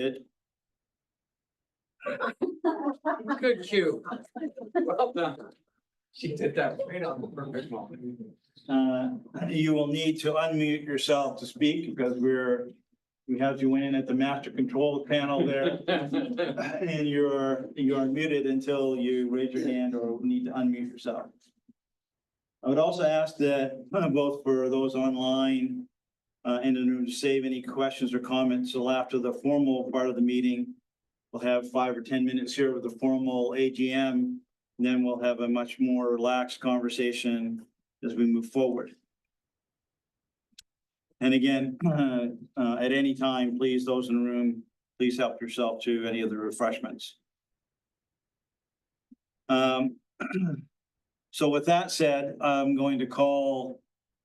Good. Good cue. Well done. She did that right on the perfect moment. You will need to unmute yourself to speak because we have you in at the master control panel there. And you're muted until you raise your hand or need to unmute yourself. I would also ask that both for those online and in order to save any questions or comments till after the formal part of the meeting. We'll have 5 or 10 minutes here with the formal AGM, and then we'll have a much more relaxed conversation as we move forward. And again, at any time, please, those in the room, please help yourself to any of the refreshments. So with that said, I'm going to call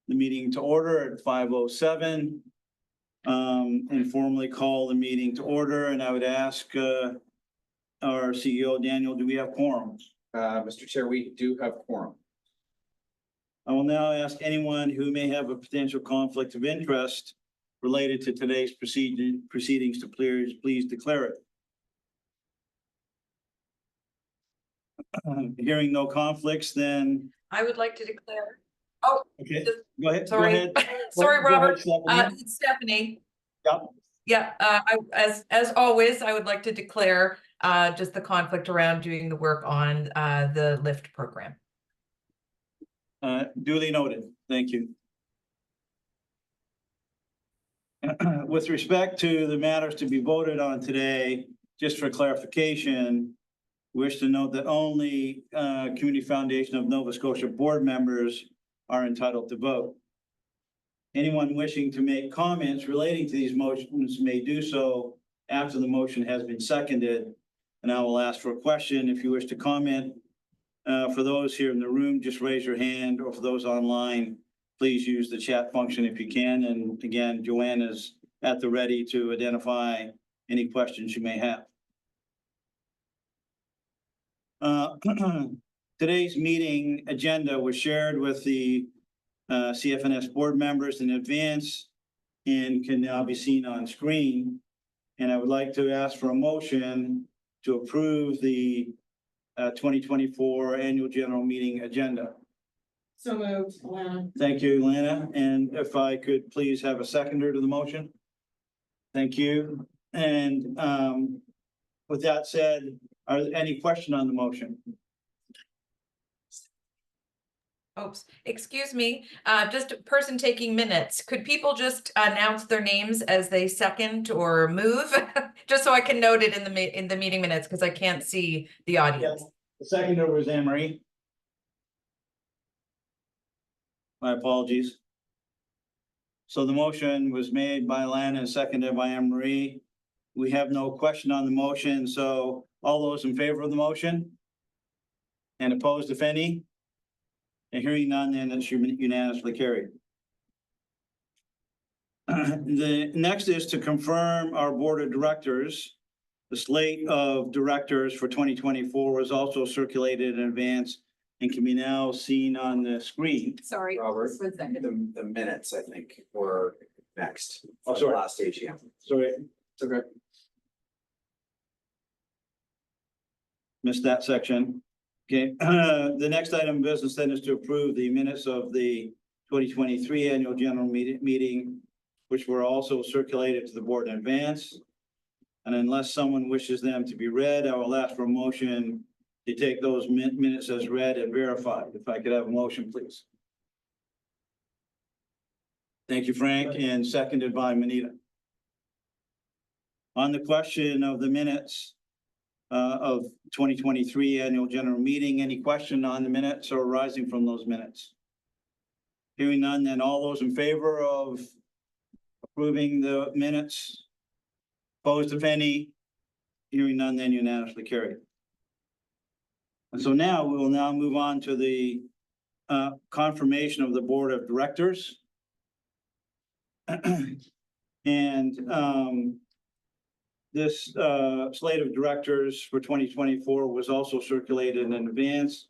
the meeting to order at 5:07. And formally call the meeting to order. And I would ask our CEO, Daniel, do we have quorum? Mr. Chair, we do have quorum. I will now ask anyone who may have a potential conflict of interest related to today's proceedings to please declare it. Hearing no conflicts, then. I would like to declare. Oh, Okay, go ahead. sorry. Go ahead. Sorry, Go ahead, Robert. Stephanie. It's Stephanie. Yep. Yeah, as always, I would like to declare just the conflict around doing the work on the LIFT program. Duly noted. Thank you. With respect to the matters to be voted on today, just for clarification, wish to note that only Community Foundation of Nova Scotia board members are entitled to vote. Anyone wishing to make comments relating to these motions may do so after the motion has been seconded. And I will ask for a question if you wish to comment. For those here in the room, just raise your hand, or for those online, please use the chat function if you can. And again, Joanne is at the ready to identify any questions you may have. Today's meeting agenda was shared with the CFNS board members in advance and can now be seen on screen. And I would like to ask for a motion to approve the 2024 annual general meeting agenda. So moved, Alana. Thank you, Alana. And if I could please have a seconder to the motion. Thank you. And with that said, are there any question on the motion? Oops, excuse me, just a person taking minutes. Could people just announce their names as they second or move? Just so I can note it in the meeting minutes, because I can't see the audience. Yeah. The seconder was Anne-Marie. My apologies. So the motion was made by Alana and seconded by Anne-Marie. We have no question on the motion. So all those in favor of the motion? And opposed, if any? And hearing none, then it's unanimously carried. The next is to confirm our board of directors. The slate of directors for 2024 was also circulated in advance and can be now seen on the screen. Sorry. Robert, just 1 second. the minutes, I think, were next. Oh, for sorry. the last AGM. Sorry, It's okay. missed that section. Okay, the next item of business then is to approve the minutes of the 2023 annual general meeting, which were also circulated to the board in advance. And unless someone wishes them to be read, I will ask for a motion to take those minutes as read and verified. If I could have a motion, please. Thank you, Frank, and seconded by Manita. On the question of the minutes of 2023 annual general meeting, any question on the minutes or arising from those minutes? Hearing none, then all those in favor of approving the minutes? Opposed, if any? Hearing none, then unanimously carried. And so now we will now move on to the confirmation of the board of directors. And this slate of directors for 2024 was also circulated in advance.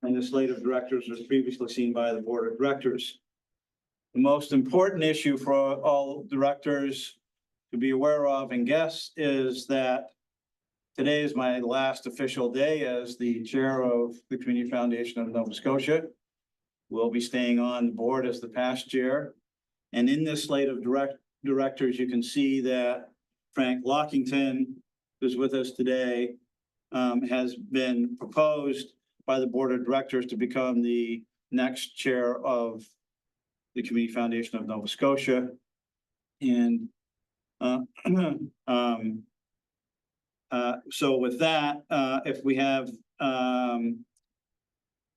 And the slate of directors was previously seen by the board of directors. The most important issue for all directors to be aware of and guess is that today is my last official day as the chair of the Community Foundation of Nova Scotia. We'll be staying on the board as the past chair. And in this slate of directors, you can see that Frank Lockington, who's with us today, has been proposed by the board of directors to become the next chair of the Community Foundation of Nova Scotia. And so with that, if we have, I'll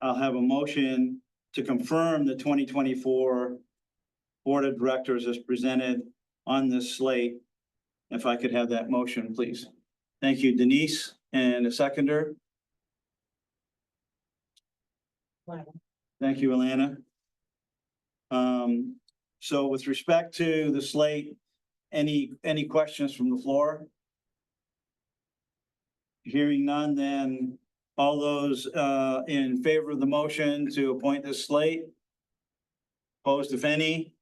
have a motion to confirm the 2024 board of directors as presented on this slate. If I could have that motion, please. Thank you, Denise, and a seconder. Thank you, Alana. So with respect to the slate, any questions from the floor? Hearing none, then all those in favor of the motion to appoint this slate? Opposed, if any?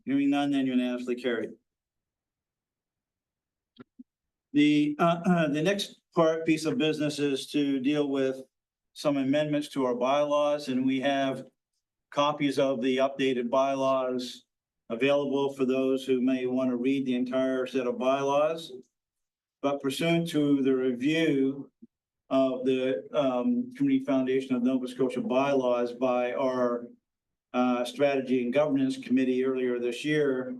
Hearing none, then unanimously carried. The next piece of business is to deal with some amendments to our bylaws, and we have copies of the updated bylaws available for those who may want to read the entire set of bylaws. But pursuant to the review of the Community Foundation of Nova Scotia bylaws by our Strategy and Governance Committee earlier this year,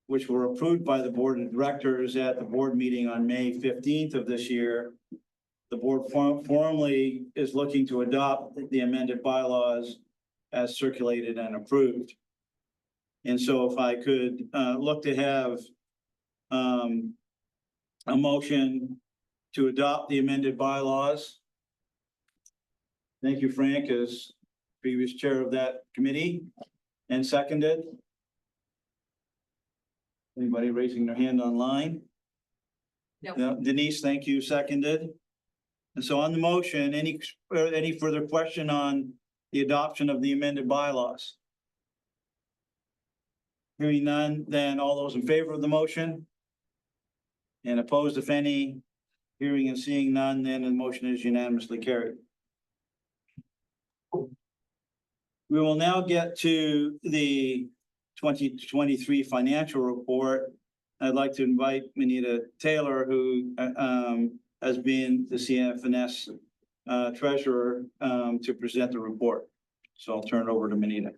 which were approved by the board of directors at the board meeting on May 15th of this year, the board formally is looking to adopt the amended bylaws as circulated and approved. And so if I could look to have a motion to adopt the amended bylaws. Thank you, Frank, as previous chair of that committee, and seconded. Anybody raising their hand online? No. Denise, thank you, seconded. And so on the motion, any further question on the adoption of the amended bylaws? Hearing none, then all those in favor of the motion? And opposed, if any? Hearing and seeing none, then the motion is unanimously carried. We will now get to the 2023 financial report. I'd like to invite Manita Taylor, who has been the CFNS treasurer, to present the report. So I'll turn it over to Manita.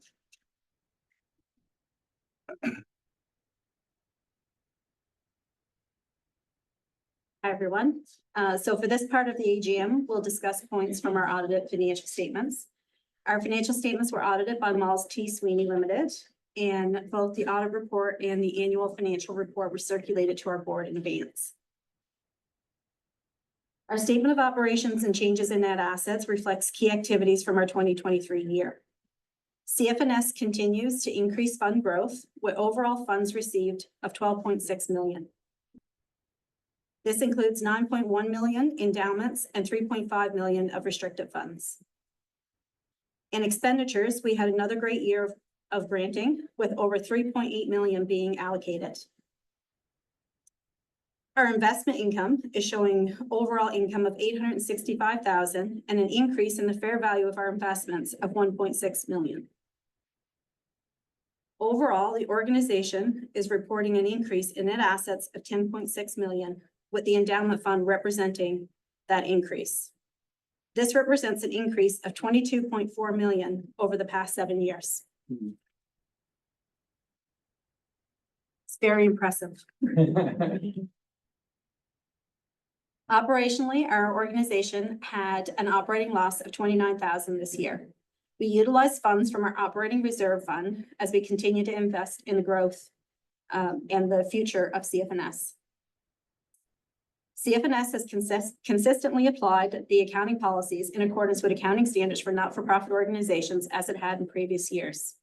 Hi, everyone. So for this part of the AGM, we'll discuss points from our audited financial statements. Our financial statements were audited by Malls T. Sweeney Limited, and both the audit report and the annual financial report were circulated to our board in advance. Our statement of operations and changes in net assets reflects key activities from our 2023 year. CFNS continues to increase fund growth with overall funds received of 12.6 million. This includes 9.1 million endowments and 3.5 million of restricted funds. In expenditures, we had another great year of granting with over 3.8 million being allocated. Our investment income is showing overall income of 865,000 and an increase in the fair value of our investments of 1.6 million. Overall, the organization is reporting an increase in net assets of 10.6 million, with the endowment fund representing that increase. This represents an increase of 22.4 million over the past 7 years. It's very impressive. Operationally, our organization had an operating loss of 29,000 this year. We utilized funds from our operating reserve fund as we continue to invest in the growth and the future of CFNS. CFNS has consistently applied the accounting policies in accordance with accounting standards for not-for-profit organizations as it had in previous years.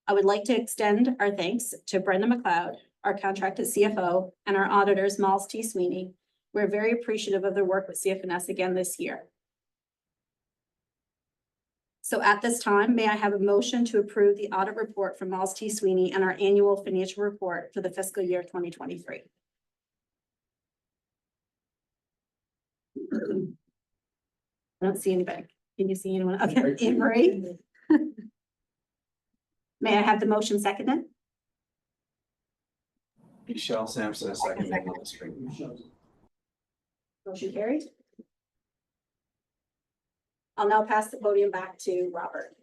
I would like to extend our thanks to Brenda McLeod, our contracted CFO, and our auditors, Malls T. Sweeney. We're very appreciative of their work with CFNS again this year. So at this time, may I have a motion to approve the audit report from Miles T. Sweeney and our annual financial report for the fiscal year 2023? I don't see anybody. Can you see anyone? Okay, Anne Marie? May I have the motion seconded? Michelle Sampson, a second on the screen. Motion carried. I'll now pass the podium back to Robert.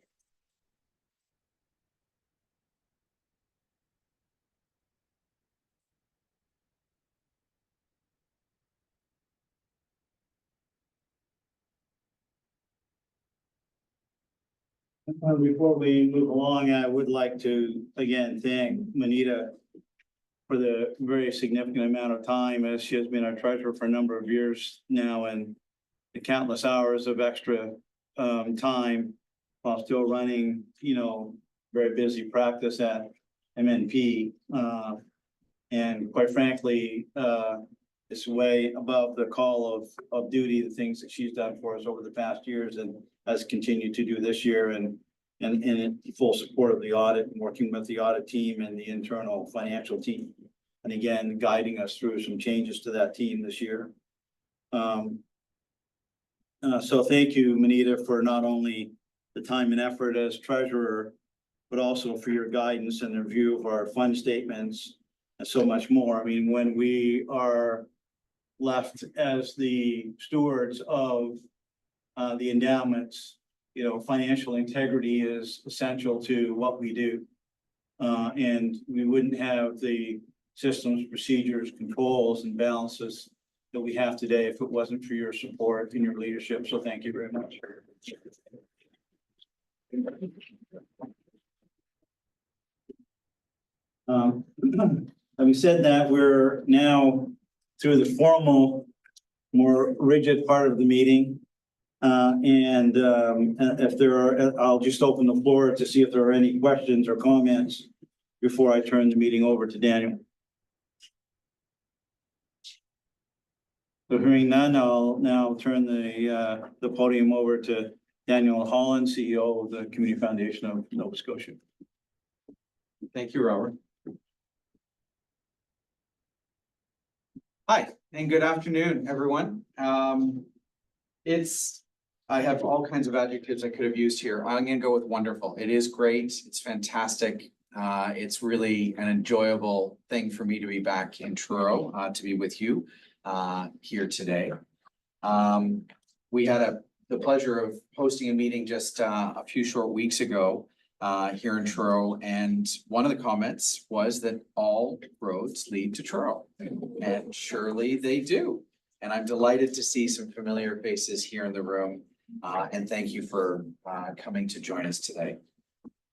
Before we move along, I would like to again thank Manita for the very significant amount of time, as she has been our treasurer for a number of years now, and the countless hours of extra time while still running, very busy practice at MNP. And quite frankly, it's way above the call of duty, the things that she's done for us over the past years and has continued to do this year, and in full support of the audit and working with the audit team and the internal financial team. And again, guiding us through some changes to that team this year. So thank you, Manita, for not only the time and effort as treasurer, but also for your guidance and review of our fund statements and so much more. I mean, when we are left as the stewards of the endowments, financial integrity is essential to what we do. And we wouldn't have the systems, procedures, controls, and balances that we have today if it wasn't for your support and your leadership. So thank you very much. Having said that, we're now through the formal, more rigid part of the meeting. And if there are, I'll just open the floor to see if there are any questions or comments before I turn the meeting over to Daniel. So hearing none, I'll now turn the podium over to Daniel Holland, CEO of the Community Foundation of Nova Scotia. Thank you, Robert. Hi, and good afternoon, everyone. I have all kinds of adjectives I could have used here. I'm gonna go with wonderful. It is great. It's fantastic. It's really an enjoyable thing for me to be back in Truro, to be with you here today. We had the pleasure of hosting a meeting just a few short weeks ago here in Truro, and one of the comments was that all roads lead to Truro, and surely they do. And I'm delighted to see some familiar faces here in the room, and thank you for coming to join us today.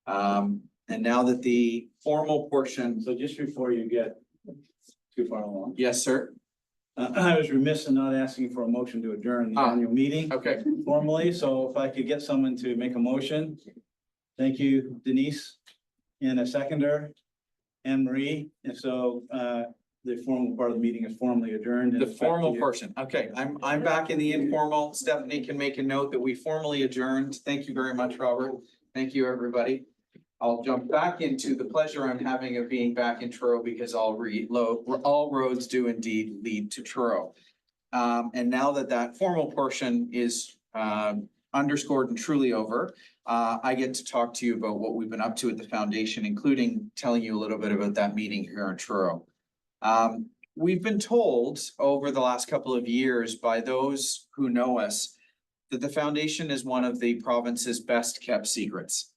And now that the formal portion, So just before you get too far along. yes, sir. I was remiss in not asking for a motion to adjourn the annual meeting Okay, formally, so if I could get someone to make a motion. Thank you, Denise, and a seconder, Anne Marie, and so the formal part of the meeting is formally adjourned. the formal portion. Okay, I'm back in the informal. Stephanie can make a note that we formally adjourned. Thank you very much, Robert. Thank you, everybody. I'll jump back into the pleasure I'm having of being back in Truro, because all roads do indeed lead to Truro. And now that formal portion is underscored and truly over, I get to talk to you about what we've been up to at the foundation, including telling you a little bit about that meeting here in Truro. We've been told over the last couple of years by those who know us that the foundation is one of the province's best kept secrets.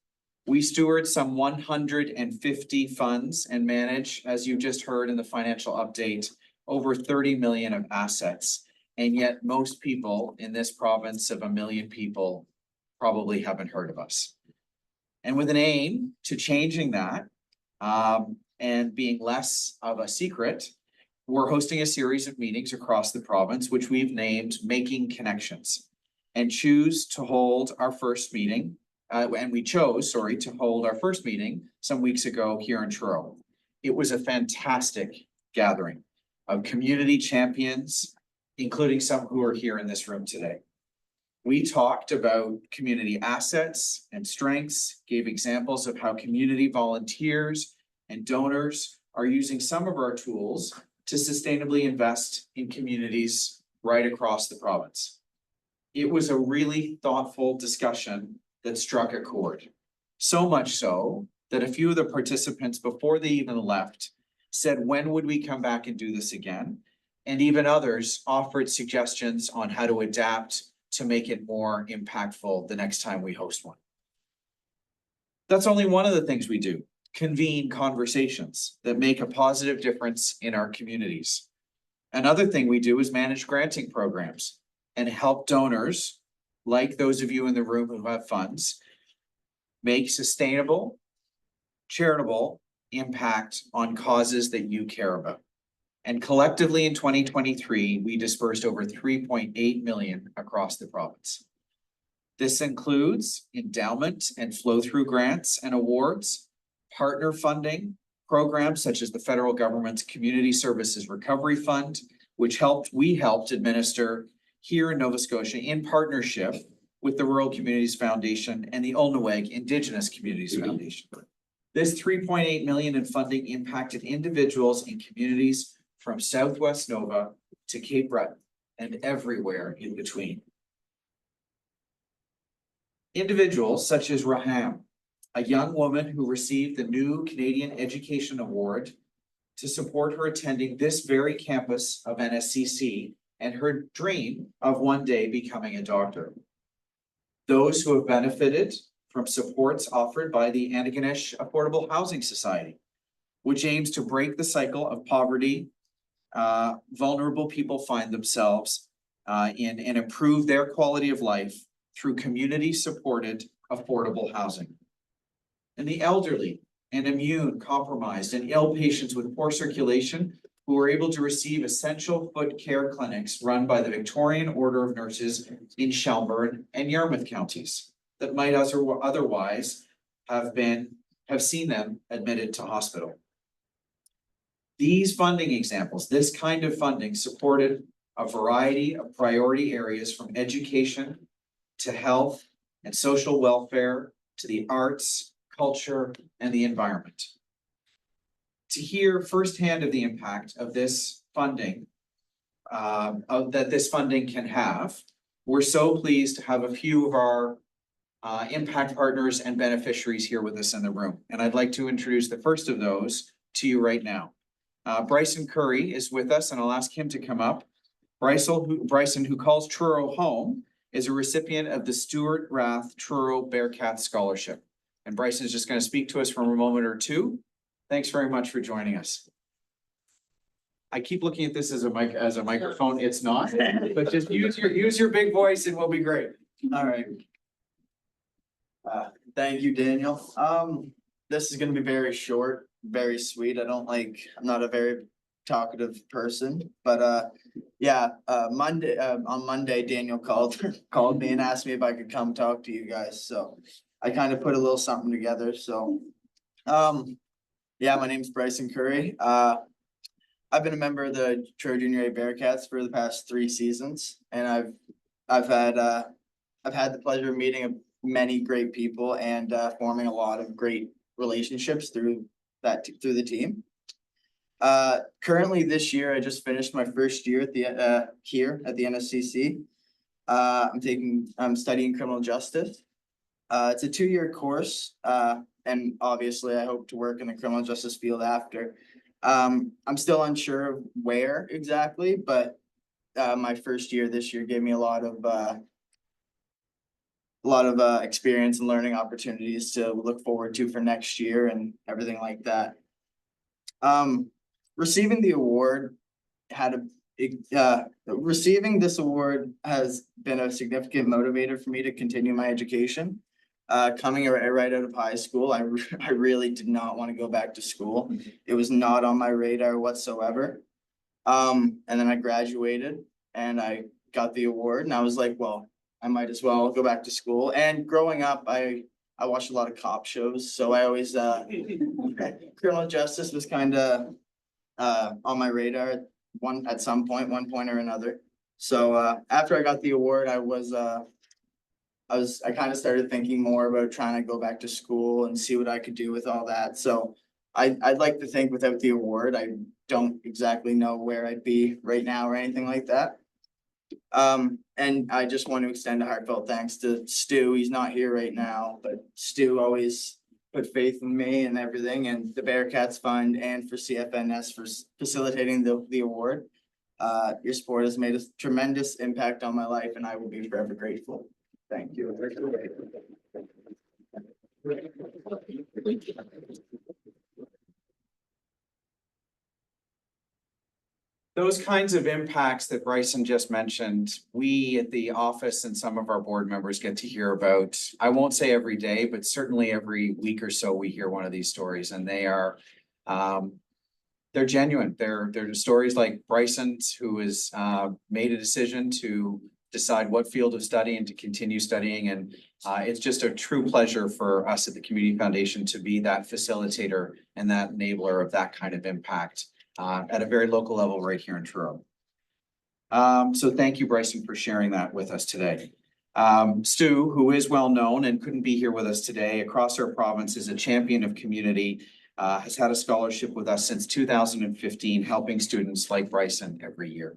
We steward some 150 funds and manage, as you just heard in the financial update, over 30 million of assets. And yet most people in this province of 1 million people probably haven't heard of us. And with an aim to changing that and being less of a secret, we're hosting a series of meetings across the province, which we've named Making Connections, and choose to hold our first meeting. And we chose, to hold our first meeting some weeks ago here in Truro. It was a fantastic gathering of community champions, including some who are here in this room today. We talked about community assets and strengths, gave examples of how community volunteers and donors are using some of our tools to sustainably invest in communities right across the province. It was a really thoughtful discussion that struck a chord. So much so that a few of the participants, before they even left, said, when would we come back and do this again? And even others offered suggestions on how to adapt to make it more impactful the next time we host one. That's only one of the things we do, convene conversations that make a positive difference in our communities. Another thing we do is manage granting programs and help donors, like those of you in the room who have funds, make sustainable, charitable impact on causes that you care about. And collectively in 2023, we dispersed over 3.8 million across the province. This includes endowment and flow-through grants and awards, partner funding, programs such as the federal government's Community Services Recovery Fund, which we helped administer here in Nova Scotia in partnership with the Rural Communities Foundation and the Ulnaweg Indigenous Communities Foundation. This 3.8 million in funding impacted individuals and communities from Southwest Nova to Cape Breton and everywhere in between. Individuals such as Raham, a young woman who received the new Canadian Education Award to support her attending this very campus of NSCC and her dream of one day becoming a doctor. Those who have benefited from supports offered by the Antigonish Affordable Housing Society, which aims to break the cycle of poverty vulnerable people find themselves in and improve their quality of life through community-supported affordable housing. And the elderly and immune compromised and ill patients with poor circulation who were able to receive essential foot care clinics run by the Victorian Order of Nurses in Shelburne and Yarmouth counties that might otherwise have seen them admitted to hospital. These funding examples, this kind of funding supported a variety of priority areas from education to health and social welfare to the arts, culture, and the environment. To hear firsthand of the impact of this funding, that this funding can have, we're so pleased to have a few of our impact partners and beneficiaries here with us in the room. And I'd like to introduce the first of those to you right now. Bryson Curry is with us, and I'll ask him to come up. Bryson, who calls Truro home, is a recipient of the Stuart Rath Truro Bearcat Scholarship. And Bryson is just going to speak to us for a moment or two. Thanks very much for joining us. I keep looking at this as a microphone. It's not, but just use your big voice and we'll be great. All right. Thank you, Daniel. This is gonna be very short, very sweet. I'm not a very talkative person, but on Monday, Daniel called me and asked me if I could come talk to you guys. So I kind of put a little something together. So my name's Bryson Curry. I've been a member of the Truro Junior A Bearcats for the past 3 seasons, and I've had the pleasure of meeting many great people and forming a lot of great relationships through the team. Currently this year, I just finished my first year at the here at the NSCC. I'm studying criminal justice. It's a 2-year course, and obviously I hope to work in the criminal justice field after. I'm still unsure of where exactly, but my first year this year gave me a lot of experience and learning opportunities to look forward to for next year and everything like that. Receiving the award receiving this award has been a significant motivator for me to continue my education. Coming right out of high school, I really did not want to go back to school. It was not on my radar whatsoever. And then I graduated and I got the award and I was like, well, I might as well go back to school. And growing up, I watched a lot of cop shows. So I always, criminal justice was kind of on my radar one point or another. So after I got the award, I was I kind of started thinking more about trying to go back to school and see what I could do with all that. So I'd like to think without the award, I don't exactly know where I'd be right now or anything like that. And I just want to extend a heartfelt thanks to Stu. He's not here right now, but Stu always put faith in me and everything, and the Bearcats Fund and for CFNS for facilitating the award. Your sport has made a tremendous impact on my life, and I will be forever grateful. Thank you. Those kinds of impacts that Bryson just mentioned, we at the office and some of our board members get to hear about. I won't say every day, but certainly every week or so, we hear one of these stories, and they are they're genuine. They're stories like Bryson's, who has made a decision to decide what field of study and to continue studying. And it's just a true pleasure for us at the Community Foundation to be that facilitator and that enabler of that kind of impact at a very local level right here in Truro. So thank you, Bryson, for sharing that with us today. Stu, who is well known and couldn't be here with us today across our province, is a champion of community, has had a scholarship with us since 2015, helping students like Bryson every year.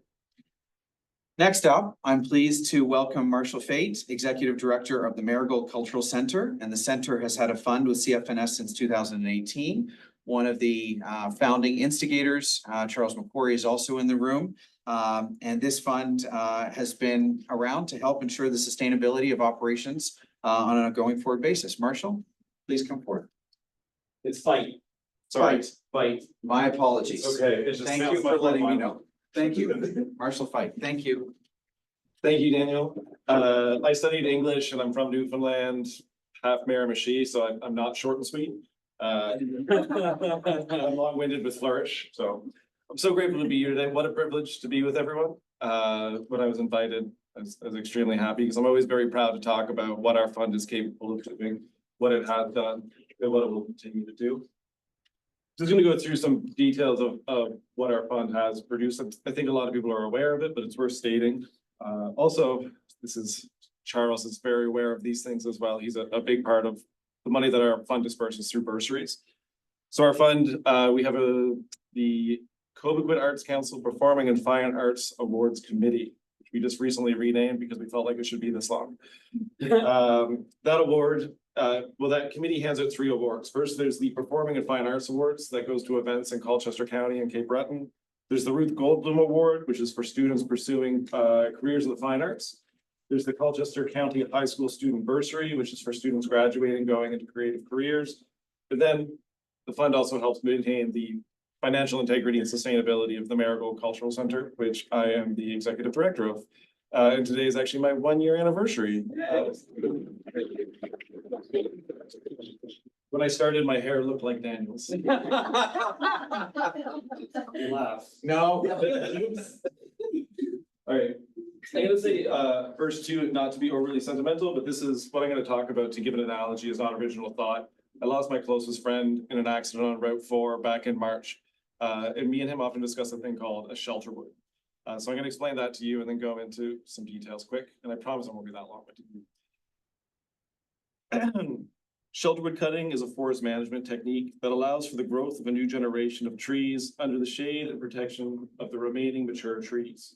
Next up, I'm pleased to welcome Marshall Feit, Executive Director of the Marigold Cultural Centre, and the Centre has had a fund with CFNS since 2018. One of the founding instigators, Charles McQuarrie, is also in the room. And this fund has been around to help ensure the sustainability of operations on a going forward basis. Marshall, please come forward. It's Feit. Sorry, Feit. My apologies. Okay, it just Thank sounds you for like letting me one. know. Thank you, Marshall Feit. Thank you. Thank you, Daniel. I studied English and I'm from Newfoundland, half Miramichi, so I'm not short and sweet. I'm long-winded with flourish, so I'm so grateful to be here today. What a privilege to be with everyone. When I was invited, I was extremely happy because I'm always very proud to talk about what our fund is capable of doing, what it has done, and what it will continue to do. Just going to go through some details of what our fund has produced. I think a lot of people are aware of it, but it's worth stating. Also, Charles is very aware of these things as well. He's a big part of the money that our fund disperses through bursaries. So our fund, we have the Cobequid Arts Council Performing and Fine Arts Awards Committee, which we just recently renamed because we felt like it should be this long. That award, that committee hands out 3 awards. First, there's the Performing and Fine Arts Awards that goes to events in Colchester County and Cape Breton. There's the Ruth Goldblum Award, which is for students pursuing careers in the fine arts. There's the Colchester County High School Student Bursary, which is for students graduating, going into creative careers. But then the fund also helps maintain the financial integrity and sustainability of the Marigold Cultural Centre, which I am the executive director of. And today is actually my 1-year anniversary. When I started, my hair looked like Daniel's. You laugh. No. All right. I'm gonna say first two, not to be overly sentimental, but this is what I'm gonna talk about to give an analogy is not original thought. I lost my closest friend in an accident on Route 4 back in March. And me and him often discuss a thing called a shelter wood. So I'm gonna explain that to you and then go into some details quick, and I promise I won't be that long. Shelterwood cutting is a forest management technique that allows for the growth of a new generation of trees under the shade and protection of the remaining mature trees.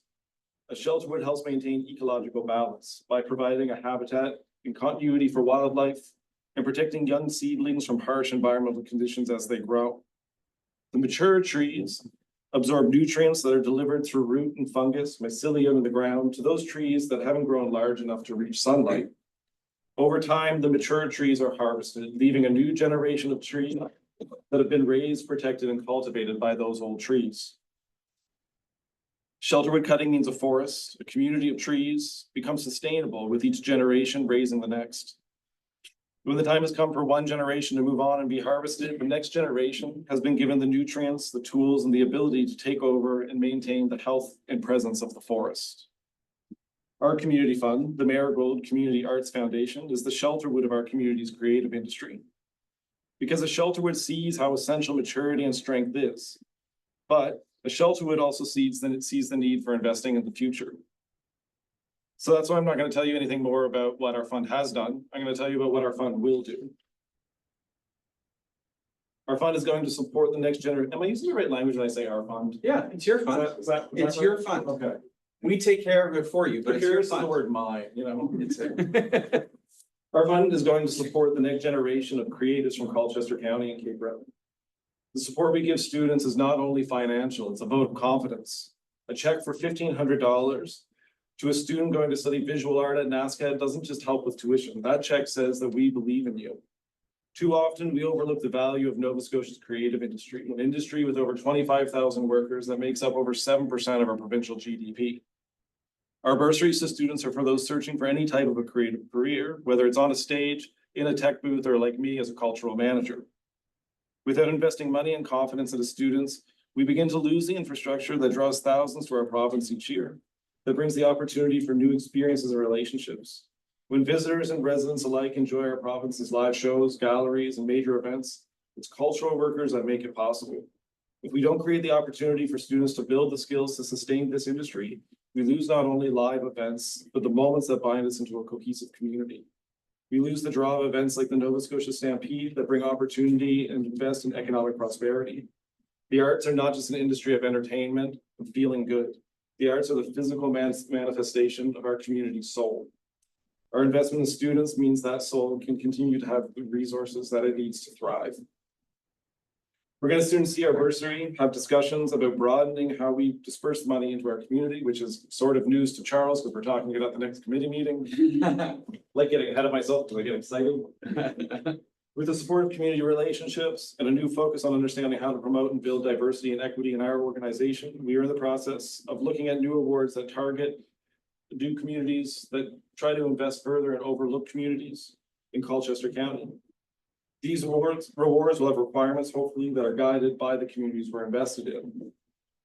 A shelterwood helps maintain ecological balance by providing a habitat and continuity for wildlife and protecting young seedlings from harsh environmental conditions as they grow. The mature trees absorb nutrients that are delivered through root and fungus, mycelium in the ground, to those trees that haven't grown large enough to reach sunlight. Over time, the mature trees are harvested, leaving a new generation of trees that have been raised, protected, and cultivated by those old trees. Shelterwood cutting means a forest, a community of trees, becomes sustainable with each generation raising the next. When the time has come for one generation to move on and be harvested, the next generation has been given the nutrients, the tools, and the ability to take over and maintain the health and presence of the forest. Our community fund, the Marigold Community Arts Foundation, is the shelterwood of our community's creative industry. Because a shelterwood sees how essential maturity and strength is, but a shelterwood also sees the need for investing in the future. So that's why I'm not gonna tell you anything more about what our fund has done. I'm gonna tell you about what our fund will do. Our fund is going to support the next generation. Am I using the right language when I say our fund? Yeah, it's your fund. It's your fund. Okay. We take care of it for you, but But it's your here's the fund. word mine, you know? It's Our fund is going to support the next generation of creatives from Colchester County and Cape Breton. The support we give students is not only financial, it's a vote of confidence. A check for $1,500 to a student going to study visual art at NSCC doesn't just help with tuition. That check says that we believe in you. Too often, we overlook the value of Nova Scotia's creative industry, an industry with over 25,000 workers that makes up over 7% of our provincial GDP. Our bursaries to students are for those searching for any type of a creative career, whether it's on a stage, in a tech booth, or like me as a cultural manager. Without investing money and confidence into students, we begin to lose the infrastructure that draws thousands to our province each year, that brings the opportunity for new experiences and relationships. When visitors and residents alike enjoy our province's live shows, galleries, and major events, it's cultural workers that make it possible. If we don't create the opportunity for students to build the skills to sustain this industry, we lose not only live events, but the moments that bind us into a cohesive community. We lose the draw of events like the Nova Scotia Stampede that bring opportunity and invest in economic prosperity. The arts are not just an industry of entertainment and feeling good. The arts are the physical manifestation of our community's soul. Our investment in students means that soul can continue to have the resources that it needs to thrive. We're going to soon see our bursary have discussions about broadening how we disperse money into our community, which is sort of news to Charles because we're talking about the next committee meeting. Like getting ahead of myself because I get excited. With the support of community relationships and a new focus on understanding how to promote and build diversity and equity in our organization, we are in the process of looking at new awards that target new communities that try to invest further in overlooked communities in Colchester County. These rewards will have requirements, hopefully, that are guided by the communities we're invested in.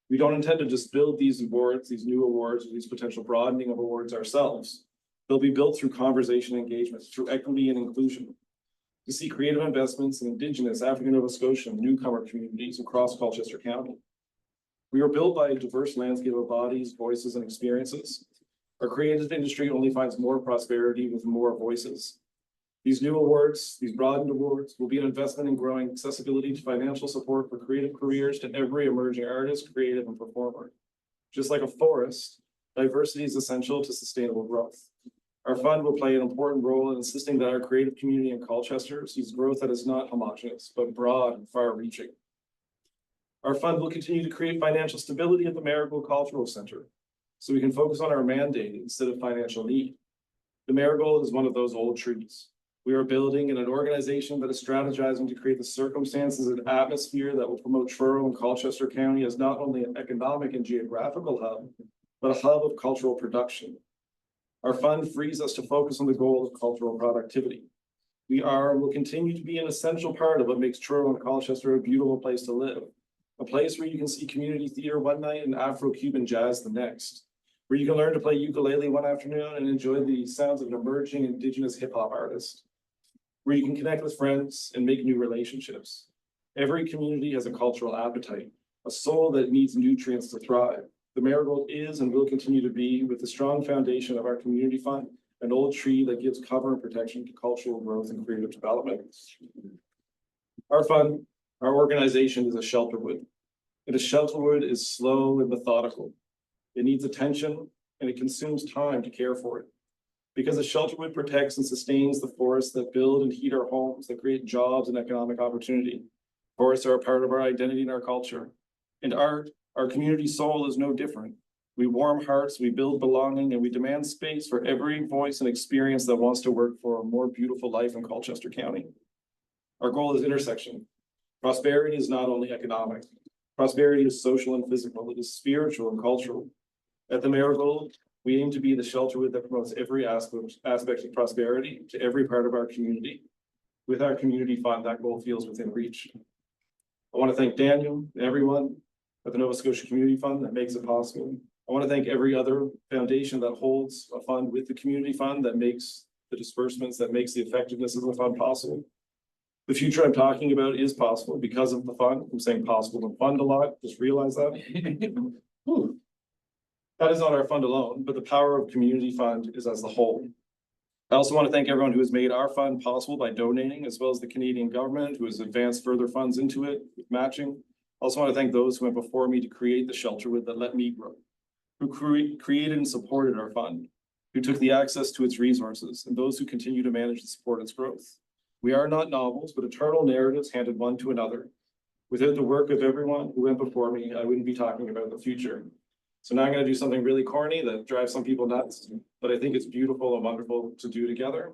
We don't intend to just build these awards, these new awards, or these potential broadening of awards ourselves. They'll be built through conversation engagement, through equity and inclusion, to see creative investments in Indigenous, African Nova Scotian, newcomer communities across Colchester County. We are built by a diverse landscape of bodies, voices, and experiences. Our creative industry only finds more prosperity with more voices. These new awards, these broadened awards, will be an investment in growing accessibility to financial support for creative careers to every emerging artist, creative, and performer. Just like a forest, diversity is essential to sustainable growth. Our fund will play an important role in insisting that our creative community in Colchester sees growth that is not homogeneous, but broad and far-reaching. Our fund will continue to create financial stability at the Marigold Cultural Centre, so we can focus on our mandate instead of financial need. The Marigold is one of those old trees. We are building in an organization that is strategizing to create the circumstances and atmosphere that will promote Truro and Colchester County as not only an economic and geographical hub, but a hub of cultural production. Our fund frees us to focus on the goal of cultural productivity. We are and will continue to be an essential part of what makes Truro and Colchester a beautiful place to live. A place where you can see community theater one night and Afro-Cuban jazz the next. Where you can learn to play ukulele one afternoon and enjoy the sounds of an emerging Indigenous hip-hop artist. Where you can connect with friends and make new relationships. Every community has a cultural appetite, a soul that needs nutrients to thrive. The Marigold is and will continue to be, with the strong foundation of our community fund, an old tree that gives cover and protection to cultural growth and creative development. Our fund, our organization is a shelterwood. And a shelterwood is slow and methodical. It needs attention and it consumes time to care for it. Because the shelterwood protects and sustains the forests that build and heat our homes, that create jobs and economic opportunity. Forests are a part of our identity and our culture. And art, our community soul, is no different. We warm hearts, we build belonging, and we demand space for every voice and experience that wants to work for a more beautiful life in Colchester County. Our goal is intersection. Prosperity is not only economic. Prosperity is social and physical. It is spiritual and cultural. At the Marigold, we aim to be the shelterwood that promotes every aspect of prosperity to every part of our community. With our community fund, that goal feels within reach. I want to thank Daniel and everyone at the Nova Scotia Community Fund that makes it possible. I want to thank every other foundation that holds a fund with the community fund that makes the disbursements, that makes the effectiveness of the fund possible. The future I'm talking about is possible because of the fund. I'm saying possible and fund a lot, just realize that. That is not our fund alone, but the power of community fund is as the whole. I also want to thank everyone who has made our fund possible by donating, as well as the Canadian government who has advanced further funds into it with matching. I also want to thank those who went before me to create the Shelterwood that let me grow, who created and supported our fund, who took the access to its resources, and those who continue to manage and support its growth. We are not novels, but eternal narratives handed one to another. Without the work of everyone who went before me, I wouldn't be talking about the future. So now I'm going to do something really corny that drives some people nuts, but I think it's beautiful and wonderful to do together.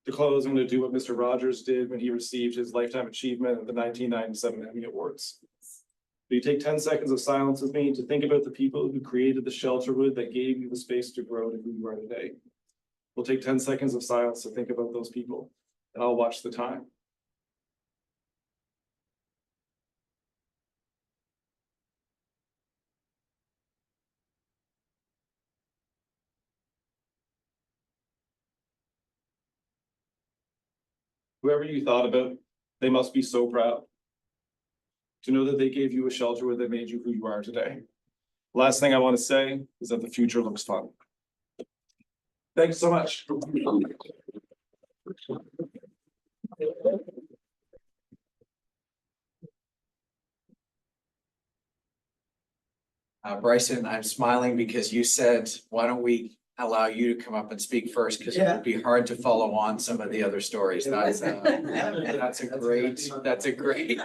To close, I'm going to do what Mr. Rogers did when he received his Lifetime Achievement at the 1997 Emmy Awards. Will you take 10 seconds of silence with me to think about the people who created the Shelterwood that gave you the space to grow to who you are today? We'll take 10 seconds of silence to think about those people, and I'll watch the time. Whoever you thought about, they must be so proud to know that they gave you a Shelterwood that made you who you are today. Last thing I want to say is that the future looks fun. Thanks so much. Bryson, I'm smiling because you said, why don't we allow you to come up and speak first? Because it would be hard to follow on some of the other stories. That's a great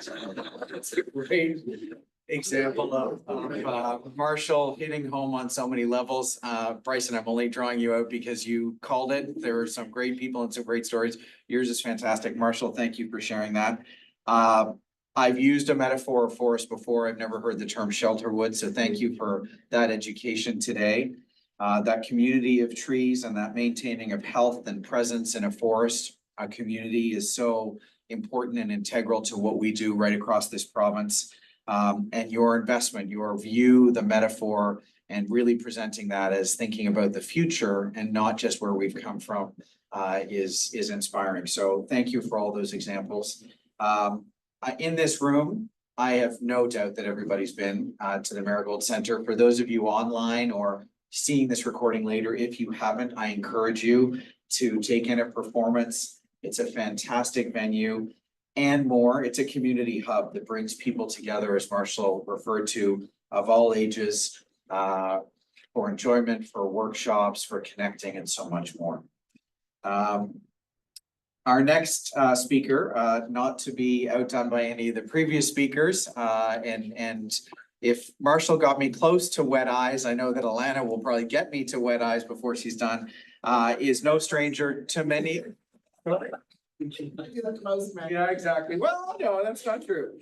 example of Marshall hitting home on so many levels. Bryson, I'm only drawing you out because you called it. There are some great people and some great stories. Yours is fantastic. Marshall, thank you for sharing that. I've used a metaphor of forest before. I've never heard the term Shelterwood, so thank you for that education today. That community of trees and that maintaining of health and presence in a forest, a community is so important and integral to what we do right across this province. And your investment, your view, the metaphor, and really presenting that as thinking about the future and not just where we've come from is inspiring. So thank you for all those examples. In this room, I have no doubt that everybody's been to the Marigold Centre. For those of you online or seeing this recording later, if you haven't, I encourage you to take in a performance. It's a fantastic venue and more. It's a community hub that brings people together, as Marshall referred to, of all ages, for enjoyment, for workshops, for connecting, and so much more. Our next speaker, not to be outdone by any of the previous speakers, and if Marshall got me close to wet eyes, I know that Alana will probably get me to wet eyes before she's done, is no stranger to many. Yeah, exactly. Well, no, that's not true.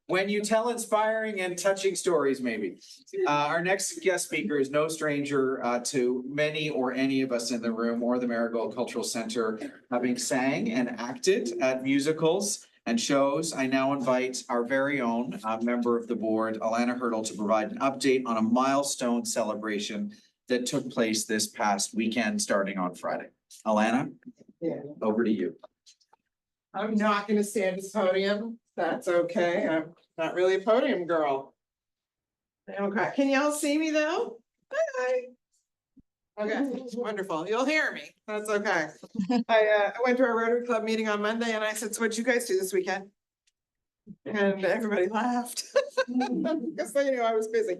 When you tell inspiring and touching stories, maybe. Our next guest speaker is no stranger to many or any of us in the room or the Marigold Cultural Centre, having sang and acted at musicals and shows. I now invite our very own member of the board, Alana Hirtle, to provide an update on a milestone celebration that took place this past weekend, starting on Friday. Alana? Yeah. Over to you. I'm not gonna stand at the podium. That's okay. I'm not really a podium girl. Okay, can y'all see me though? Hi. Okay, wonderful. You'll hear me. That's okay. I went to our Rotary Club meeting on Monday and I said, so what'd you guys do this weekend? And everybody laughed. Because they knew I was busy.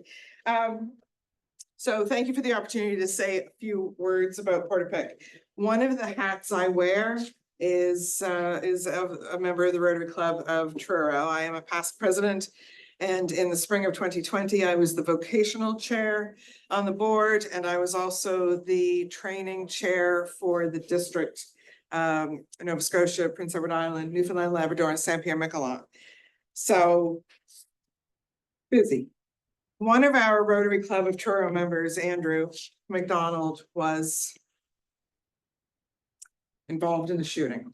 So thank you for the opportunity to say a few words about Portapique. One of the hats I wear is a member of the Rotary Club of Truro. I am a past president, and in the spring of 2020, I was the vocational chair on the board, and I was also the training chair for the district, Nova Scotia, Prince Edward Island, Newfoundland, Labrador, and Saint Pierre Miquelon. So busy. One of our Rotary Club of Truro members, Andrew McDonald, was involved in the shooting.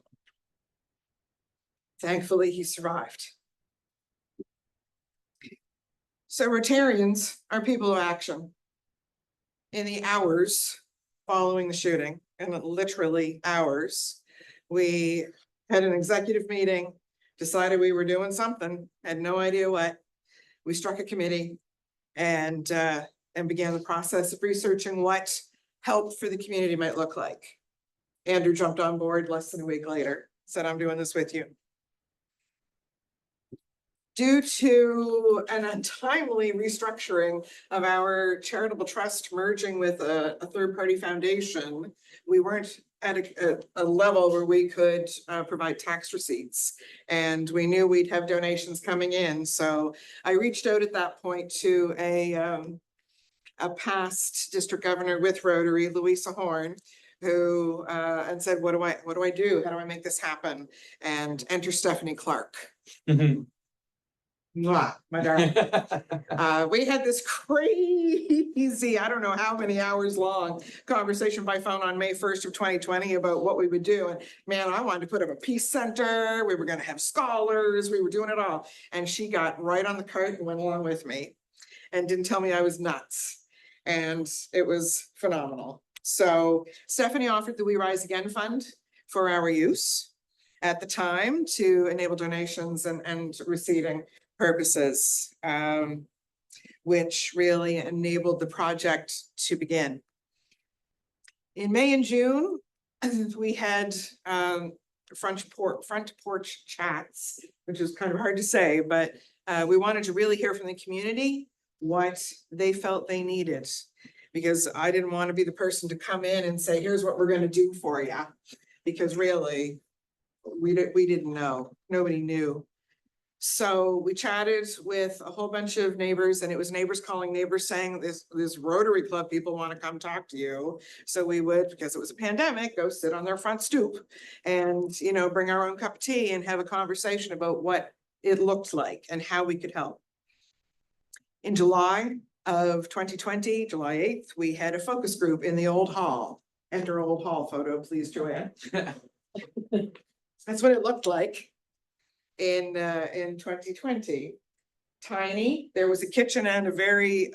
Thankfully, he survived. So Rotarians are people of action. In the hours following the shooting, and literally hours, we had an executive meeting, decided we were doing something, had no idea what. We struck a committee, and and began the process of researching what help for the community might look like. Andrew jumped on board less than a week later, said, I'm doing this with you. Due to an untimely restructuring of our charitable trust merging with a third-party foundation, we weren't at a level where we could provide tax receipts. And we knew we'd have donations coming in. So I reached out at that point to a past district governor with Rotary, Louisa Horn, who and said, what do I do? How do I make this happen? And enter Stephanie Clark. Mwah, my darling. We had this crazy, I don't know how many hours long conversation by phone on May 1st of 2020 about what we would do. And man, I wanted to put up a peace center. We were going to have scholars. We were doing it all. And she got right on the cart and went along with me and didn't tell me I was nuts. And it was phenomenal. So Stephanie offered the We Rise Again Fund for our use at the time to enable donations and receiving purposes, which really enabled the project to begin. In May and June, we had front porch chats, which is kind of hard to say, but we wanted to really hear from the community what they felt they needed, because I didn't want to be the person to come in and say, here's what we're going to do for you, because really we didn't know, nobody knew. So we chatted with a whole bunch of neighbors, and it was neighbors calling neighbors saying this Rotary Club people want to come talk to you. So we would, because it was a pandemic, go sit on their front stoop and, you know, bring our own cup of tea and have a conversation about what it looked like and how we could help. In July of 2020, July 8th, we had a focus group in the old hall. Enter old hall photo, please, Joanne. That's what it looked like in 2020. Tiny. There was a kitchen and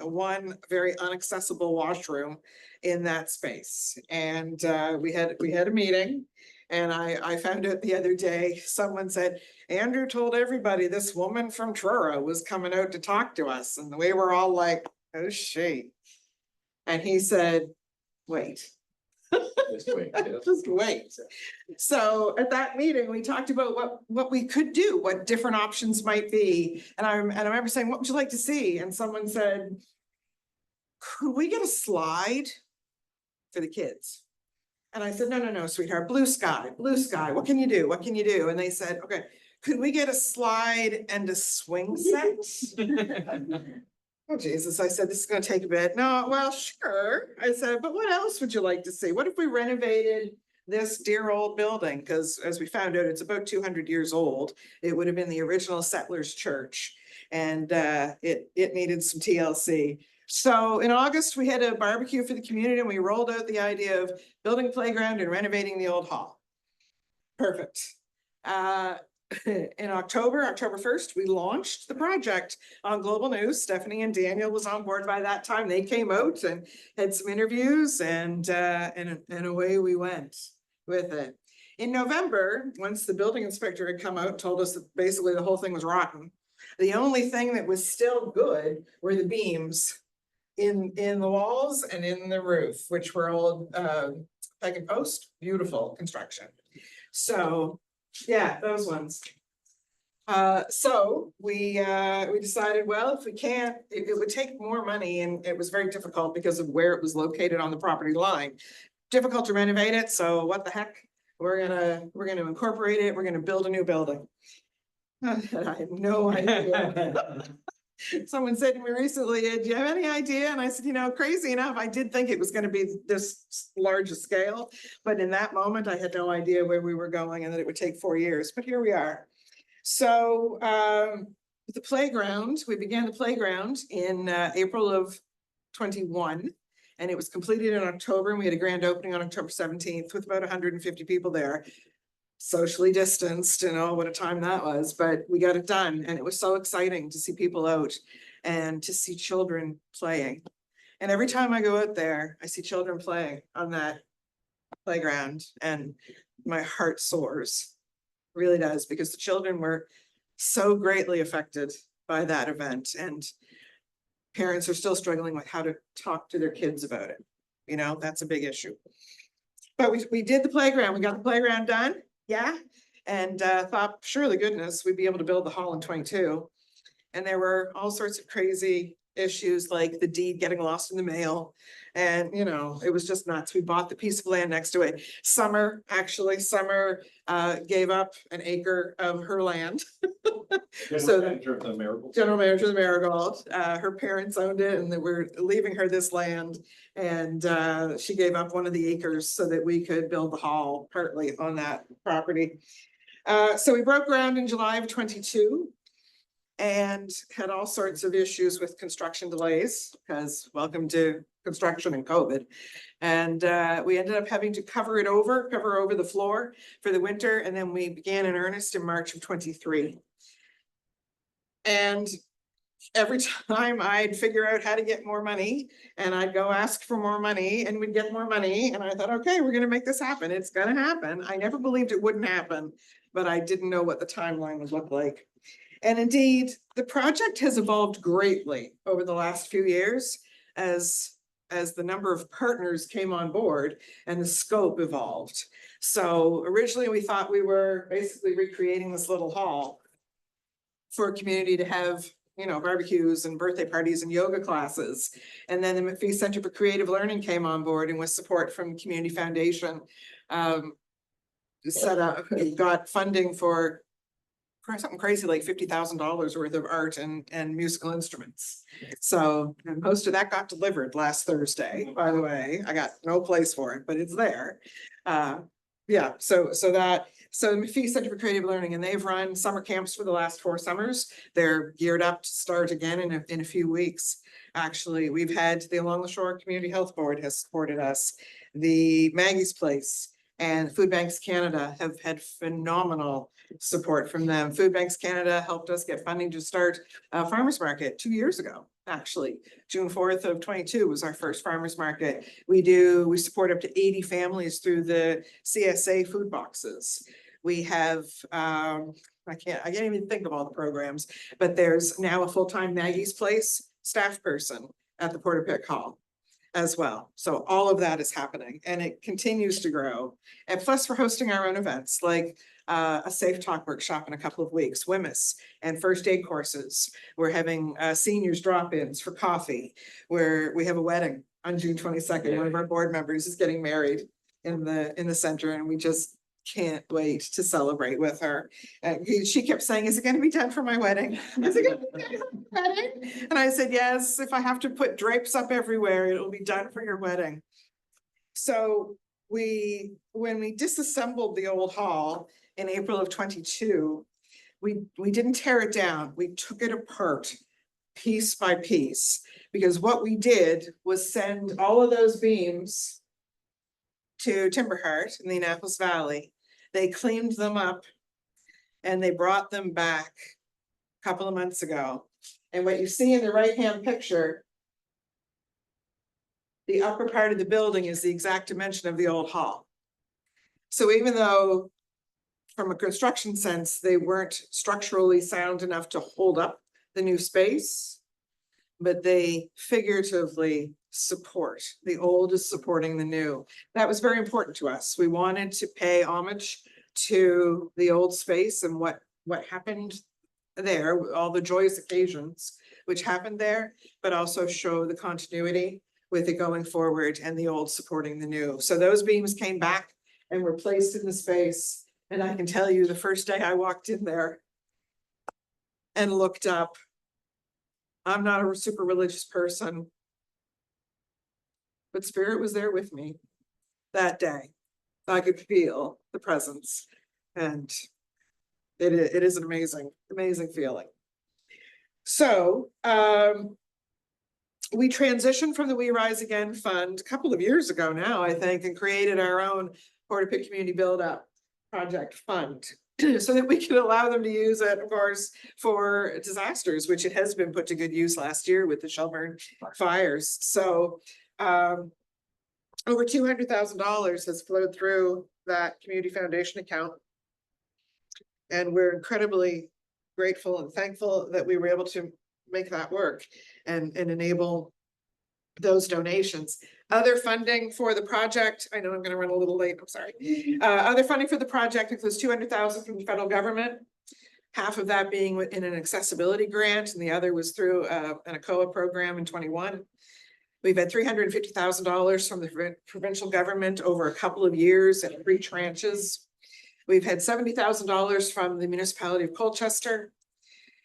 one very inaccessible washroom in that space. And we had a meeting, and I found out the other day, someone said, Andrew told everybody this woman from Truro was coming out to talk to us. And we were all like, who's she? And he said, wait. Just wait. So at that meeting, we talked about what we could do, what different options might be. And I remember saying, what would you like to see? And someone said, could we get a slide for the kids? And I said, no, sweetheart, blue sky. What can you do? What can you do? And they said, okay, could we get a slide and a swing set? Oh, Jesus, I said, this is going to take a bit. No, well, sure. I said, but what else would you like to see? What if we renovated this dear old building? Because as we found out, it's about 200 years old. It would have been the original settlers' church, and it needed some TLC. So in August, we had a barbecue for the community, and we rolled out the idea of building a playground and renovating the old hall. Perfect. In October 1st, we launched the project on Global News. Stephanie and Daniel was on board by that time. They came out and had some interviews, and away we went with it. In November, once the building inspector had come out and told us that basically the whole thing was rotten, the only thing that was still good were the beams in the walls and in the roof, which were old peg and post, beautiful construction. So yeah, those ones. So we decided, well, if we can't, it would take more money, and it was very difficult because of where it was located on the property line. Difficult to renovate it. So what the heck? We're gonna incorporate it. We're gonna build a new building. And I had no idea. Someone said to me recently, do you have any idea? And I said, you know, crazy enough, I did think it was going to be this large a scale, but in that moment, I had no idea where we were going and that it would take 4 years, but here we are. So the playground, we began the playground in April of 21, and it was completed in October, and we had a grand opening on October 17th with about 150 people there. Socially distanced, and oh, what a time that was, but we got it done. And it was so exciting to see people out and to see children playing. And every time I go out there, I see children playing on that playground, and my heart soars. It really does, because the children were so greatly affected by that event. And parents are still struggling with how to talk to their kids about it. You know, that's a big issue. But we did the playground, we got the playground done, yeah, and thought, sure to goodness, we'd be able to build the hall in 22. And there were all sorts of crazy issues like the deed getting lost in the mail. And, you know, it was just nuts. We bought the piece of land next to it. Summer gave up an acre of her land. So The Marigold. general manager of the Marigold, her parents owned it and they were leaving her this land. And she gave up one of the acres so that we could build the hall partly on that property. So we broke ground in July of 22. And had all sorts of issues with construction delays, because welcome to construction and COVID. And we ended up having to cover over the floor for the winter. And then we began in earnest in March of 23. And every time I'd figure out how to get more money and I'd go ask for more money and we'd get more money. And I thought, okay, we're going to make this happen. It's going to happen. I never believed it wouldn't happen, but I didn't know what the timeline would look like. And indeed, the project has evolved greatly over the last few years as the number of partners came on board and the scope evolved. So originally we thought we were basically recreating this little hall for a community to have, you know, barbecues and birthday parties and yoga classes. And then the McPhee Center for Creative Learning came on board, and with support from Community Foundation, got funding for something crazy like $50,000 worth of art and musical instruments. So most of that got delivered last Thursday, by the way. I got no place for it, but it's there. Yeah, so the McPhee Center for Creative Learning, and they've run summer camps for the last 4 summers. They're geared up to start again in a few weeks. Actually, we've had the Along the Shore Community Health Board has supported us. The Maggie's Place and Food Banks Canada have had phenomenal support from them. Food Banks Canada helped us get funding to start a farmers market 2 years ago. Actually, June 4th of 22 was our first farmers market. We support up to 80 families through the CSA food boxes. We have, I can't even think of all the programs, but there's now a full-time Maggie's Place staff person at the Portapique Hall as well. So all of that is happening and it continues to grow. And plus we're hosting our own events like a Safe Talk workshop in a couple of weeks, WMIS, and first aid courses. We're having seniors drop-ins for coffee, where we have a wedding on June 22nd. One of our board members is getting married in the center, and we just can't wait to celebrate with her. She kept saying, is it going to be done for my wedding? Is it going to be done for my wedding? And I said, yes, if I have to put drapes up everywhere, it'll be done for your wedding. So when we disassembled the old hall in April of 22, we didn't tear it down. We took it apart piece by piece, because what we did was send all of those beams to Timberheart in the Annapolis Valley. They cleaned them up and they brought them back a couple of months ago. And what you see in the right-hand picture, the upper part of the building is the exact dimension of the old hall. So even though from a construction sense, they weren't structurally sound enough to hold up the new space, but they figuratively support. The old is supporting the new. That was very important to us. We wanted to pay homage to the old space and what happened there, all the joyous occasions which happened there, but also show the continuity with it going forward and the old supporting the new. So those beams came back and were placed in the space. And I can tell you the first day I walked in there and looked up, I'm not a super religious person, but Spirit was there with me that day. I could feel the presence, and it is an amazing feeling. So we transitioned from the We Rise Again Fund a couple of years ago now, I think, and created our own Portapique Community Build Up Project Fund, so that we can allow them to use it, of course, for disasters, which it has been put to good use last year with the Shelburne fires. So over $200,000 has flowed through that community foundation account. And we're incredibly grateful and thankful that we were able to make that work and enable those donations. Other funding for the project, I know I'm gonna run a little late, I'm sorry. Other funding for the project includes 200,000 from the federal government. Half of that being in an accessibility grant, and the other was through an ACOA program in 21. We've had $350,000 from the provincial government over a couple of years in 3 tranches. We've had $70,000 from the municipality of Colchester.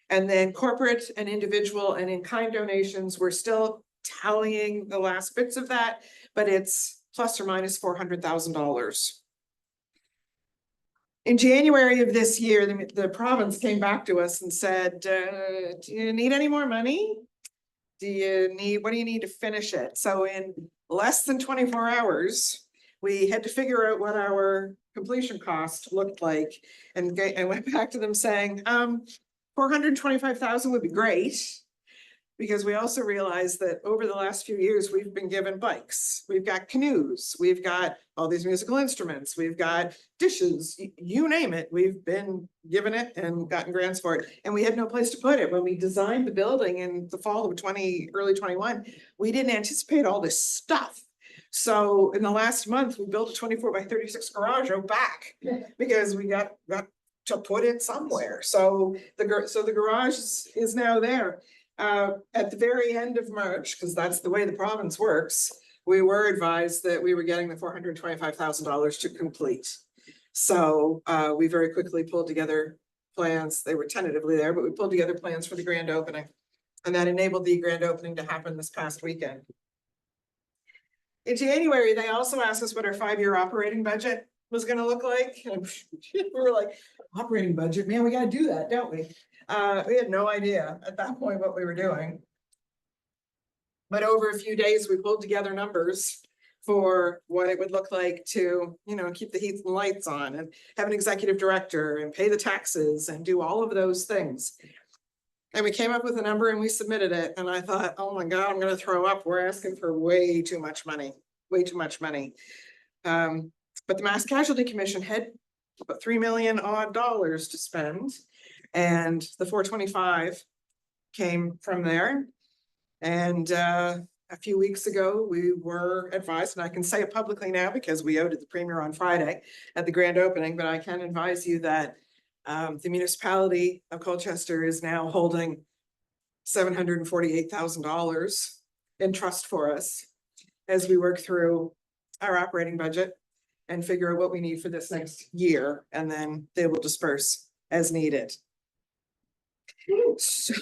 And then corporate and individual and in-kind donations, we're still tallying the last bits of that, but it's plus or minus $400,000. In January of this year, the province came back to us and said, do you need any more money? What do you need to finish it? So in less than 24 hours, we had to figure out what our completion cost looked like and went back to them saying, 425,000 would be great. Because we also realized that over the last few years, we've been given bikes, we've got canoes, we've got all these musical instruments, we've got dishes, you name it, we've been given it and gotten grants for it. And we had no place to put it. When we designed the building in the fall of early 21, we didn't anticipate all this stuff. So in the last month, we built a 24x36 garage out back because we got to put it somewhere. So the garage is now there. At the very end of March, because that's the way the province works, we were advised that we were getting the $425,000 to complete. So we very quickly pulled together plans. They were tentatively there, but we pulled together plans for the grand opening. And that enabled the grand opening to happen this past weekend. In January, they also asked us what our 5-year operating budget was going to look like. And we were like, operating budget, man, we got to do that, don't we? We had no idea at that point what we were doing. But over a few days, we pulled together numbers for what it would look like to, keep the heat and lights on and have an executive director and pay the taxes and do all of those things. And we came up with a number and we submitted it. And I thought, oh my God, I'm going to throw up. We're asking for way too much money, way too much money. But the Mass Casualty Commission had about $3 million odd to spend. And the 425 came from there. And a few weeks ago, we were advised, and I can say it publicly now because we owed it the Premier on Friday at the grand opening, but I can advise you that the municipality of Colchester is now holding $748,000 in trust for us as we work through our operating budget and figure out what we need for this next year, and then they will disperse as needed.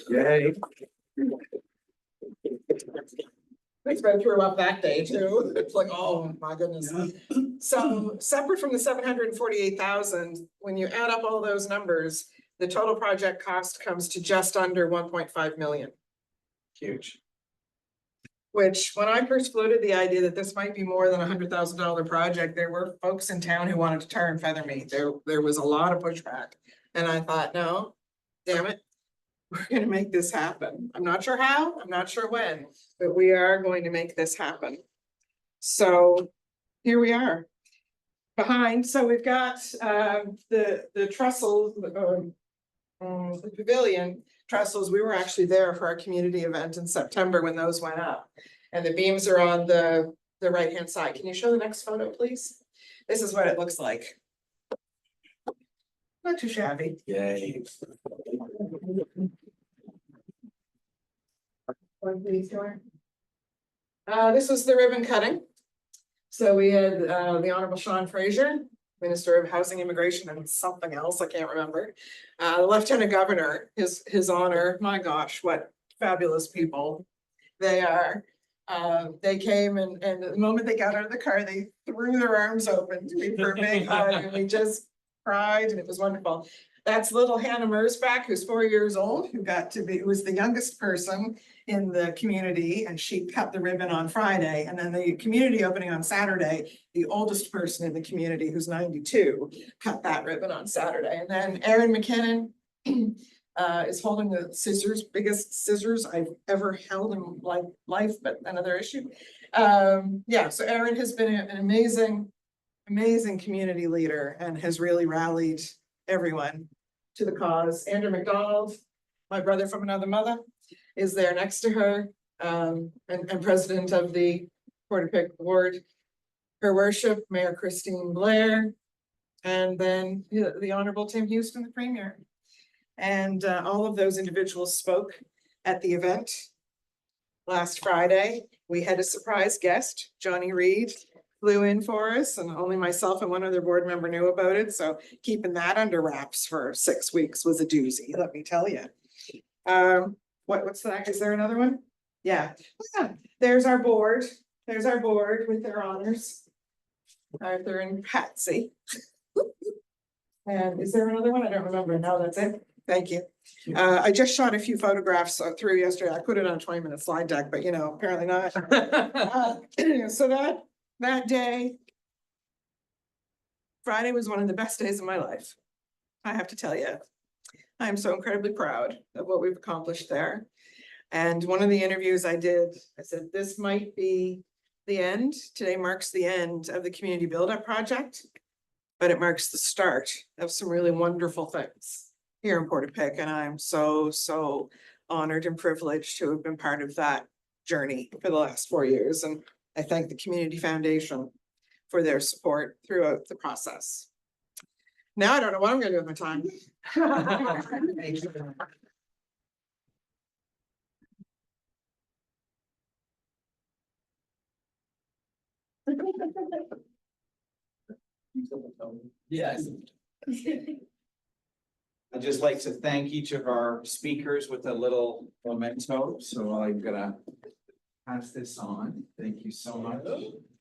Yay. Thanks, I threw up that day too. It's like, oh my goodness. So separate from the 748,000, when you add up all those numbers, the total project cost comes to just under 1.5 million. Huge. Which, when I first floated the idea that this might be more than $100,000 project, there were folks in town who wanted to tar and feather me. There was a lot of pushback. And I thought, no, damn it. We're going to make this happen. I'm not sure how, I'm not sure when, but we are going to make this happen. So here we are behind. So we've got the trestles, the pavilion trestles. We were actually there for our community event in September when those went up, and the beams are on the right-hand side. Can you show the next photo, please? This is what it looks like. Not too shabby. Yay. This was the ribbon cutting. So we had the Honorable Sean Fraser, Minister of Housing, Immigration, and something else, I can't remember. The Lieutenant Governor, his honor, my gosh, what fabulous people they are. They came and the moment they got out of the car, they threw their arms open to me for a big hug, and we just cried, and it was wonderful. That's little Hannah Mersbach, who's 4 years old, who was the youngest person in the community, and she cut the ribbon on Friday. And then the community opening on Saturday, the oldest person in the community, who's 92, cut that ribbon on Saturday. And then Erin McKinnon is holding the biggest scissors I've ever held in my life, but another issue. Yeah, so Erin has been an amazing community leader and has really rallied everyone to the cause. Andrew McDonald, my brother from another mother, is there next to her, and president of the Portapique Board. Her worship, Mayor Christine Blair, and then the Honorable Tim Houston, the Premier. And all of those individuals spoke at the event. Last Friday, we had a surprise guest, Johnny Reed, flew in for us, and only myself and one other board member knew about it, so keeping that under wraps for 6 weeks was a doozy, let me tell you. What's that? Is there another one? Yeah, there's our board. There's our board with their honors. Arthur and Patsy. And is there another one? I don't remember. No, that's it. Thank you. I just shot a few photographs through yesterday. I put it on a 20-minute slide deck, but apparently not. So that day, Friday was one of the best days of my life. I have to tell you, I am so incredibly proud of what we've accomplished there. And one of the interviews I did, I said, this might be the end. Today marks the end of the community build-up project, but it marks the start of some really wonderful things here in Portapique. And I'm so honored and privileged to have been part of that journey for the last 4 years. And I thank the Community Foundation for their support throughout the process. Now I don't know what I'm gonna do with my time. Yes. I'd just like to thank each of our speakers with a little memento, so I'm gonna pass this on. Thank you so much.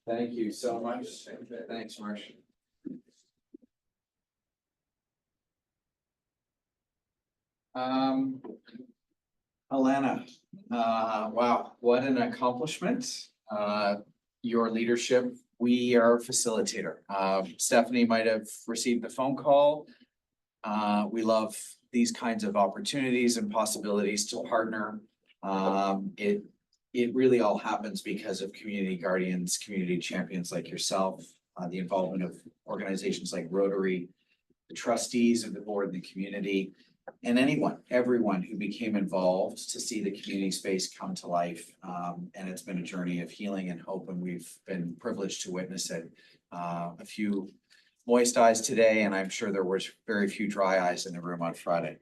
Thank you so much. Thanks, Marshall. Alana, wow, what an accomplishment. Your leadership, we are a facilitator. Stephanie might have received the phone call. We love these kinds of opportunities and possibilities to partner. It really all happens because of community guardians, community champions like yourself, the involvement of organizations like Rotary, the trustees of the board and the community, and everyone who became involved to see the community space come to life. And it's been a journey of healing and hope, and we've been privileged to witness it. A few moist eyes today, and I'm sure there was very few dry eyes in the room on Friday.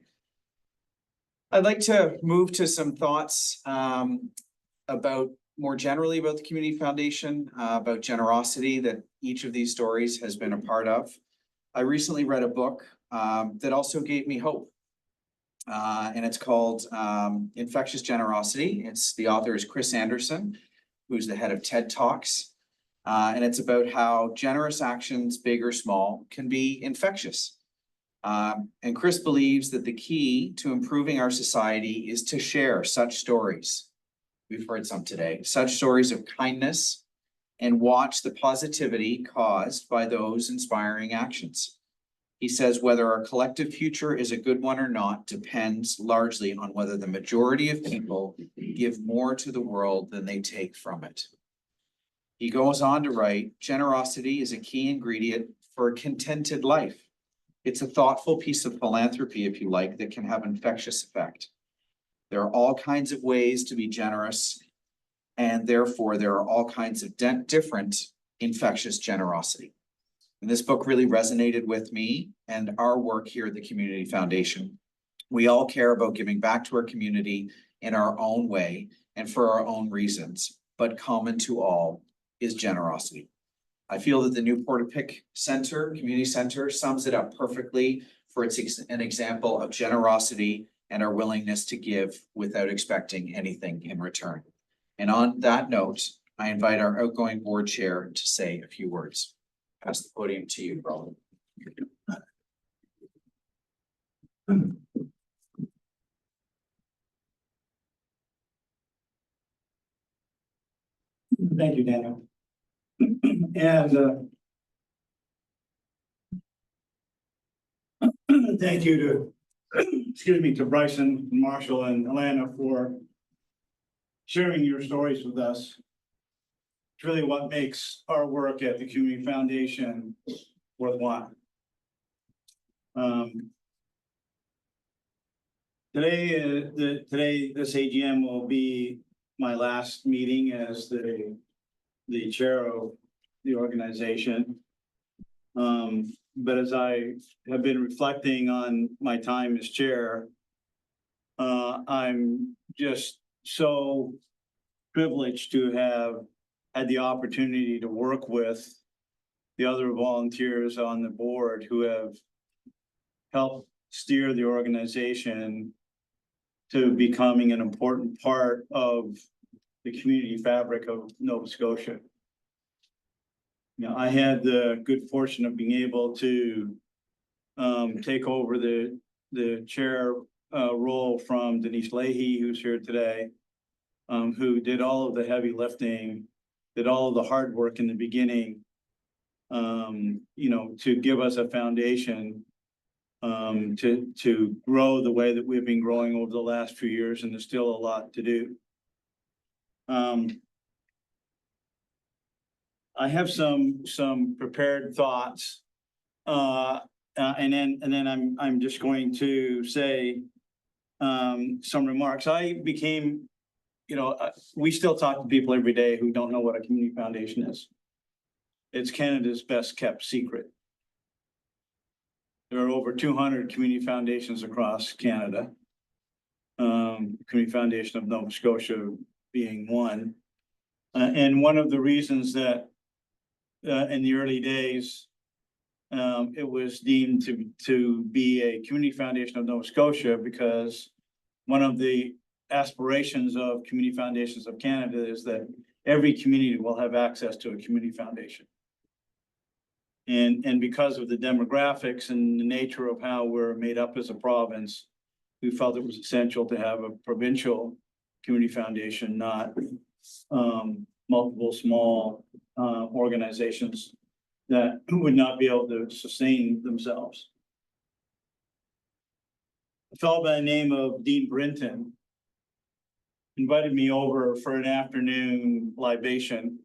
I'd like to move to some thoughts about more generally about the Community Foundation, about generosity that each of these stories has been a part of. I recently read a book that also gave me hope. And it's called Infectious Generosity. The author is Chris Anderson, who's the head of TED Talks. And it's about how generous actions, big or small, can be infectious. And Chris believes that the key to improving our society is to share such stories. We've heard some today, such stories of kindness, and watch the positivity caused by those inspiring actions. He says whether our collective future is a good one or not depends largely on whether the majority of people give more to the world than they take from it. He goes on to write, generosity is a key ingredient for a contented life. It's a thoughtful piece of philanthropy, if you like, that can have infectious effect. There are all kinds of ways to be generous, and therefore there are all kinds of different infectious generosity. And this book really resonated with me and our work here at the Community Foundation. We all care about giving back to our community in our own way and for our own reasons, but common to all is generosity. I feel that the new Portapique Center, Community Center, sums it up perfectly for it's an example of generosity and our willingness to give without expecting anything in return. And on that note, I invite our outgoing board chair to say a few words. Pass the podium to you, Roland. Thank you, Daniel. And thank you to, to Bryson, Marshall, and Alana for sharing your stories with us. It's really what makes our work at the Community Foundation worthwhile. This AGM will be my last meeting as the chair of the organization. But as I have been reflecting on my time as chair, I'm just so privileged to have had the opportunity to work with the other volunteers on the board who have helped steer the organization to becoming an important part of the community fabric of Nova Scotia. You know, I had the good fortune of being able to take over the chair role from Denise Leahy, who's here today, who did all of the heavy lifting, did all of the hard work in the beginning, you know, to give us a foundation to grow the way that we've been growing over the last few years, and there's still a lot to do. I have some prepared thoughts, and then I'm just going to say some remarks. I became, you know, we still talk to people every day who don't know what a community foundation is. It's Canada's best kept secret. There are over 200 community foundations across Canada. Community Foundation of Nova Scotia being one. And one of the reasons that in the early days, it was deemed to be a community foundation of Nova Scotia, because one of the aspirations of community foundations of Canada is that every community will have access to a community foundation. And because of the demographics and the nature of how we're made up as a province, we felt it was essential to have a provincial community foundation, not multiple small organizations that would not be able to sustain themselves. A fellow by the name of Dean Brinton invited me over for an afternoon libation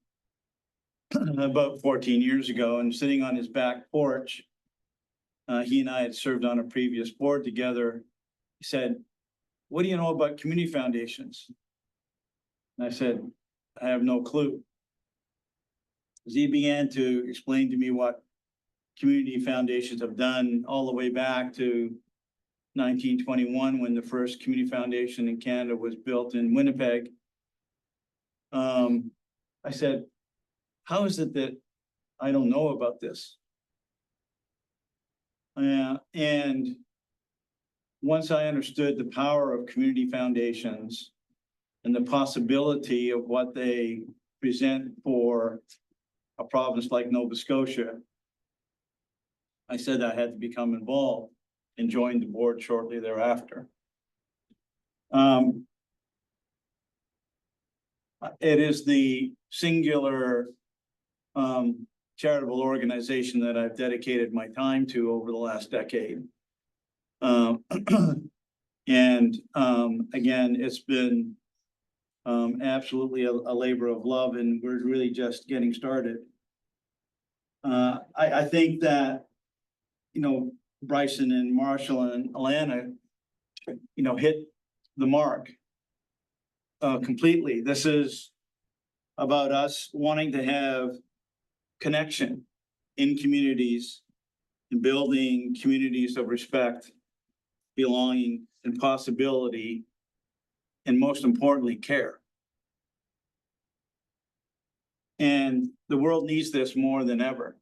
about 14 years ago, and sitting on his back porch, he and I had served on a previous board together. He said, "What do you know about community foundations?" And I said, "I have no clue." As he began to explain to me what community foundations have done all the way back to 1921, when the first community foundation in Canada was built in Winnipeg, I said, "How is it that I don't know about this?" And once I understood the power of community foundations and the possibility of what they present for a province like Nova Scotia, I said I had to become involved and joined the board shortly thereafter. It is the singular charitable organization that I've dedicated my time to over the last decade. And again, it's been absolutely a labor of love, and we're really just getting started. I think that, you know, Bryson and Marshall and Alana, you know, hit the mark completely. This is about us wanting to have connection in communities and building communities of respect, belonging, and possibility, and most importantly, care. And the world needs this more than ever.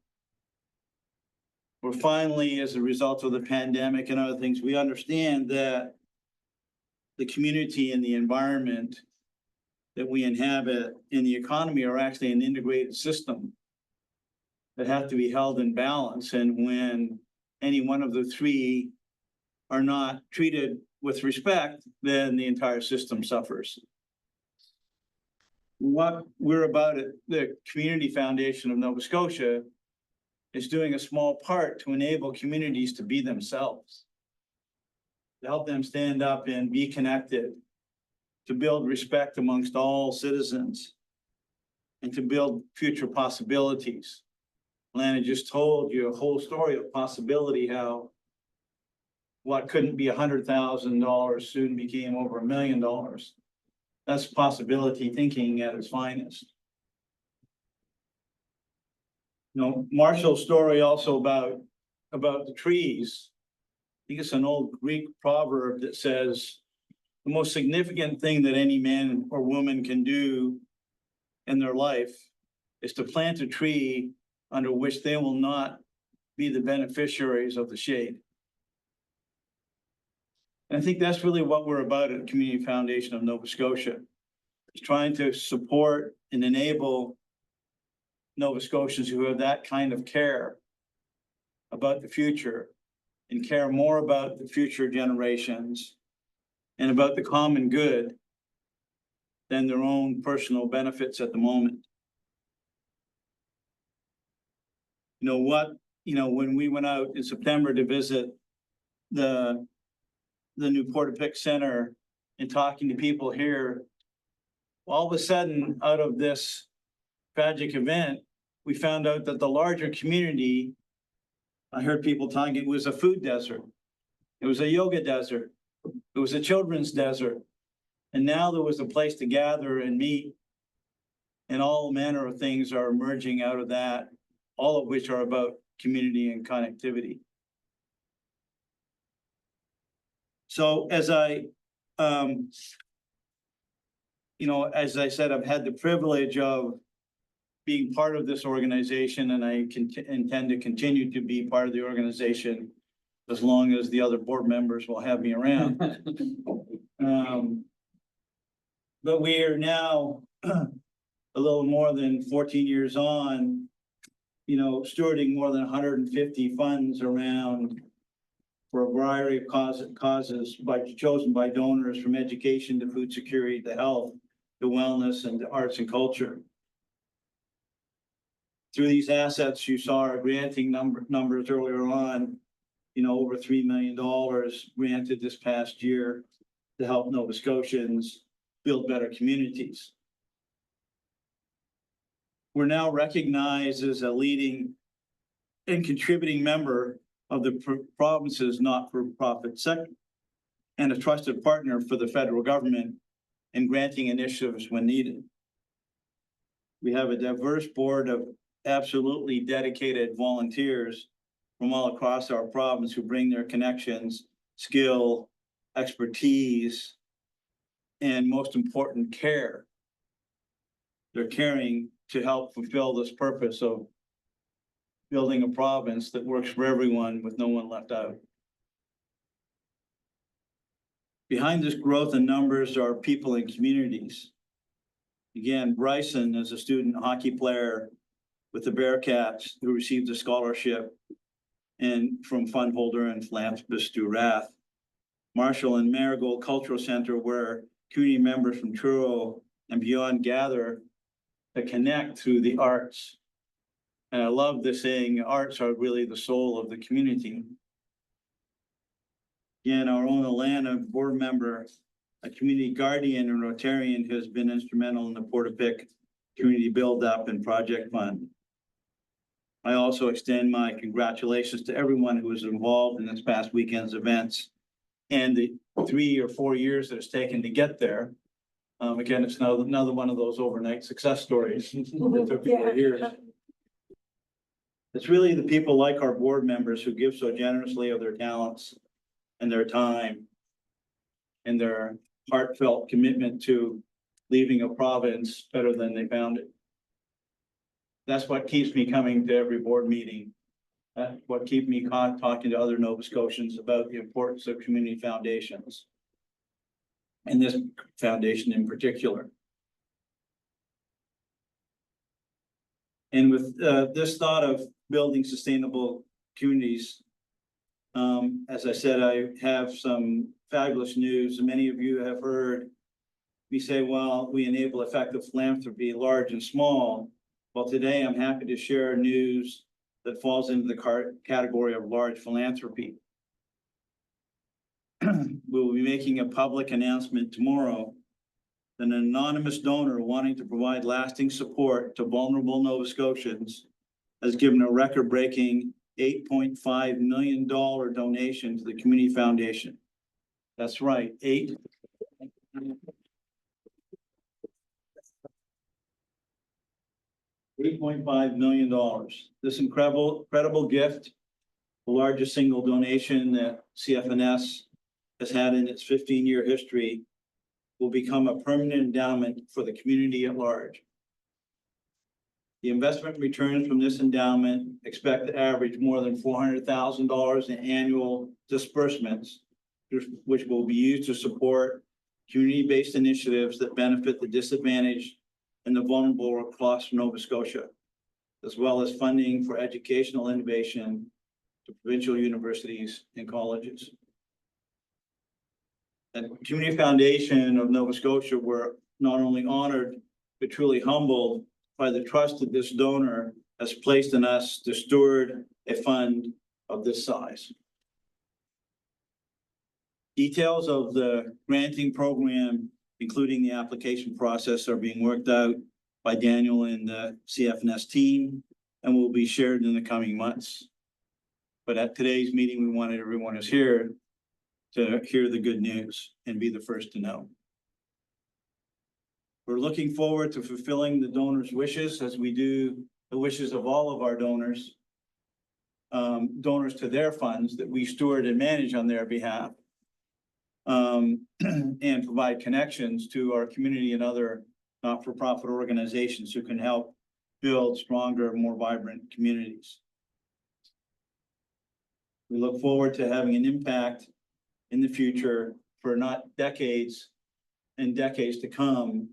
We're finally, as a result of the pandemic and other things, we understand that the community and the environment that we inhabit in the economy are actually an integrated system that have to be held in balance. And when any one of the three are not treated with respect, then the entire system suffers. What we're about at the Community Foundation of Nova Scotia is doing a small part to enable communities to be themselves, to help them stand up and be connected, to build respect amongst all citizens, and to build future possibilities. Alana just told you a whole story of possibility, how what couldn't be $100,000 soon became over $1 million. That's possibility thinking at its finest. You know, Marshall's story also about the trees. I think it's an old Greek proverb that says the most significant thing that any man or woman can do in their life is to plant a tree under which they will not be the beneficiaries of the shade. And I think that's really what we're about at the Community Foundation of Nova Scotia. Is trying to support and enable Nova Scotians who have that kind of care about the future and care more about the future generations and about the common good than their own personal benefits at the moment. You know what, when we went out in September to visit the new Portapique Center and talking to people here, all of a sudden, out of this tragic event, we found out that the larger community, I heard people talking, it was a food desert. It was a yoga desert. It was a children's desert. And now there was a place to gather and meet. And all manner of things are emerging out of that, all of which are about community and connectivity. So as I said, I've had the privilege of being part of this organization, and I intend to continue to be part of the organization as long as the other board members will have me around. But we are now a little more than 14 years on, stewarding more than 150 funds around for a variety of causes chosen by donors, from education to food security to health to wellness and to arts and culture. Through these assets, you saw our granting numbers earlier on, over $3 million granted this past year to help Nova Scotians build better communities. We're now recognized as a leading and contributing member of the province's not-for-profit sector and a trusted partner for the federal government in granting initiatives when needed. We have a diverse board of absolutely dedicated volunteers from all across our province who bring their connections, skill, expertise, and most important, care. They're caring to help fulfill this purpose of building a province that works for everyone with no one left out. Behind this growth in numbers are people and communities. Again, Bryson is a student hockey player with the Bearcats who received a scholarship and from fund holder and philanthropist Stu Rath. Marshall and Marigold Cultural Centre, where community members from Truro and beyond gather to connect through the arts. And I love the saying, arts are really the soul of the community. Again, our own Alana, board member, a community guardian and Rotarian, who has been instrumental in the Portapique Community Build Up and Project Fund. I also extend my congratulations to everyone who was involved in this past weekend's events and the 3 or 4 years that it's taken to get there. Again, it's another one of those overnight success stories. It took 4 years. It's really the people like our board members who give so generously of their talents and their time and their heartfelt commitment to leaving a province better than they found it. That's what keeps me coming to every board meeting. That's what keeps me talking to other Nova Scotians about the importance of community foundations, and this foundation in particular. And with this thought of building sustainable communities, as I said, I have some fabulous news. Many of you have heard me say, well, we enable effective philanthropy, large and small. Well, today I'm happy to share news that falls into the category of large philanthropy. We'll be making a public announcement tomorrow that an anonymous donor wanting to provide lasting support to vulnerable Nova Scotians has given a record-breaking $8.5 million donation to the Community Foundation. That's right, $8.5 million. This incredible gift, the largest single donation that CFNS has had in its 15-year history, will become a permanent endowment for the community at large. The investment returns from this endowment expect to average more than $400,000 in annual disbursements, which will be used to support community-based initiatives that benefit the disadvantaged and the vulnerable across Nova Scotia, as well as funding for educational innovation to provincial universities and colleges. At the Community Foundation of Nova Scotia, we're not only honored, but truly humbled by the trust that this donor has placed in us to steward a fund of this size. Details of the granting program, including the application process, are being worked out by Daniel and the CFNS team and will be shared in the coming months. But at today's meeting, we wanted everyone who's here to hear the good news and be the first to know. We're looking forward to fulfilling the donors' wishes as we do the wishes of all of our donors, donors to their funds that we steward and manage on their behalf, and provide connections to our community and other not-for-profit organizations who can help build stronger, more vibrant communities. We look forward to having an impact in the future for not decades and decades to come,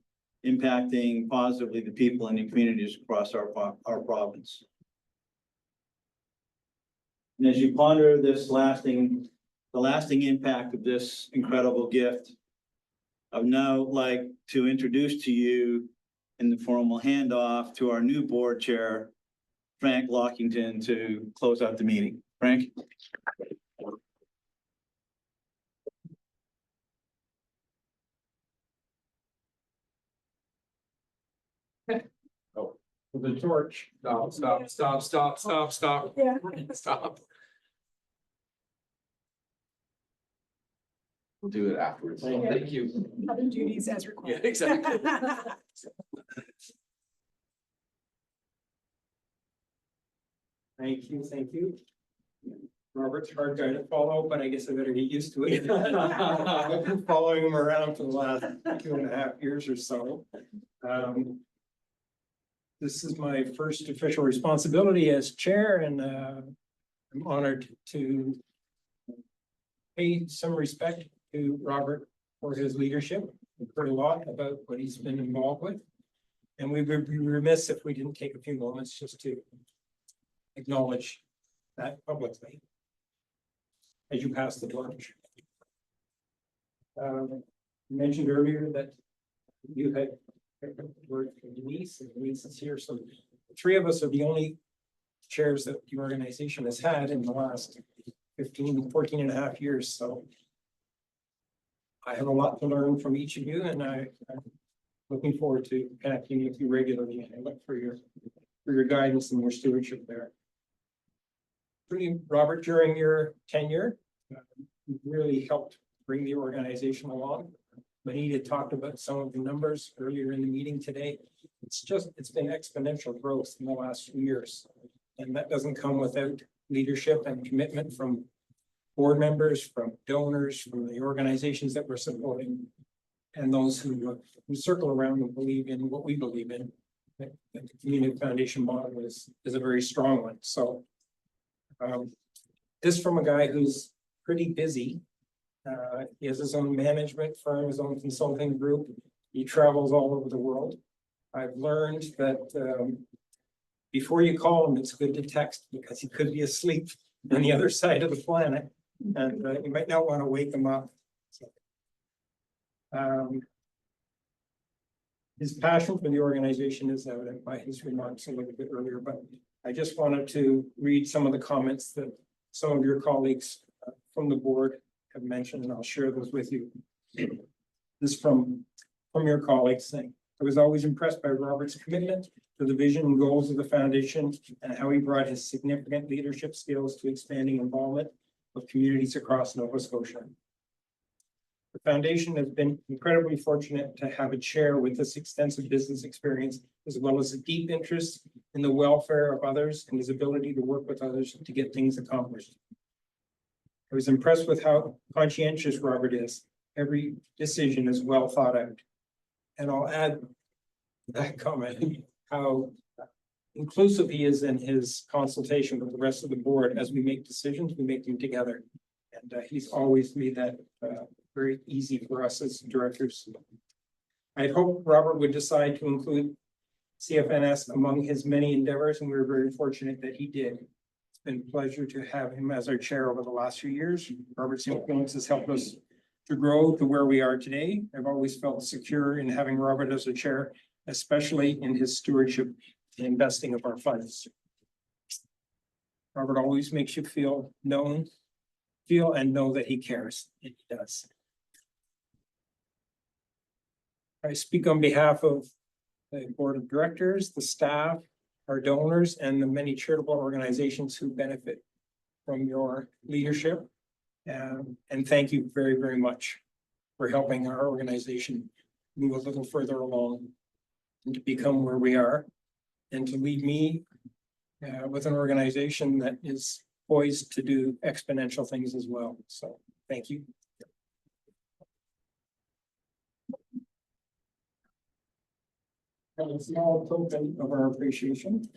impacting positively the people and the communities across our province. And as you ponder this the lasting impact of this incredible gift, I would now like to introduce to you in the formal handoff to our new board chair, Frank Lockington, to close out the meeting. Frank? Oh, the torch. Stop. Yeah. Stop. We'll do it afterwards. Thank you. Other duties as Yeah, required. exactly. Thank you. Robert's a hard guy to follow, but I guess I better get used to it. I've been following him around for the last 2.5 years or so. This is my first official responsibility as chair, and I'm honored to pay some respect to Robert for his leadership. We've heard a lot about what he's been involved with, and we would be remiss if we didn't take a few moments just to acknowledge that publicly as you pass the torch. You mentioned earlier that you had word from Denise, and Denise is here, so the three of us are the only chairs that the organization has had in the last 14.5 years, so I have a lot to learn from each of you, and I'm looking forward to connecting with you regularly, and I look for your guidance and your stewardship there. Robert, during your tenure, you really helped bring the organization along. Benita talked about some of the numbers earlier in the meeting today. It's been exponential growth in the last few years. And that doesn't come without leadership and commitment from board members, from donors, from the organizations that we're supporting, and those who circle around and believe in what we believe in. The Community Foundation model is a very strong one. So this from a guy who's pretty busy. He has his own management firm, his own consulting group. He travels all over the world. I've learned that before you call him, it's good to text because he could be asleep on the other side of the planet, and you might not want to wake him up. So, his passion for the organization is evident by his remarks a little bit earlier, but I just wanted to read some of the comments that some of your colleagues from the board have mentioned, and I'll share those with you. This from your colleagues saying, I was always impressed by Robert's commitment to the vision and goals of the foundation and how he brought his significant leadership skills to expanding involvement of communities across Nova Scotia. The foundation has been incredibly fortunate to have a chair with this extensive business experience, as well as a deep interest in the welfare of others and his ability to work with others to get things accomplished. I was impressed with how conscientious Robert is. Every decision is well thought out. And I'll add that comment, how inclusive he is in his consultation with the rest of the board. As we make decisions, we make them together. And he's always made that very easy for us as directors. I'd hope Robert would decide to include CFNS among his many endeavors, and we were very fortunate that he did. It's been a pleasure to have him as our chair over the last few years. Robert's influence has helped us to grow to where we are today. I've always felt secure in having Robert as a chair, especially in his stewardship and investing of our funds. Robert always makes you feel known, feel and know that he cares, and he does. I speak on behalf of the board of directors, the staff, our donors, and the many charitable organizations who benefit from your leadership. And thank you very, very much for helping our organization move a little further along and to become where we are, and to lead me with an organization that is poised to do exponential things as well. So thank you. A small token of our appreciation.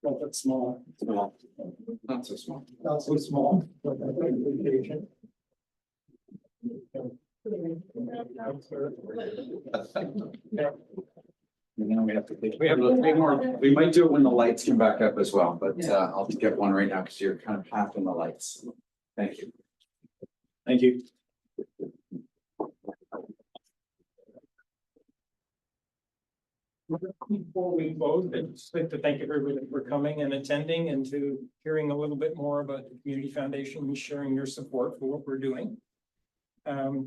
Not that small. Not so small. Not so small, but I think appreciation. Now we have to take. We have a bit more. We might do it when the lights come back up as well, but I'll get one right now because you're kind of half in the lights. Thank you. Thank you. Before we close, I'd just like to thank everybody for coming and attending and to hearing a little bit more about the Community Foundation and sharing your support for what we're doing. I'd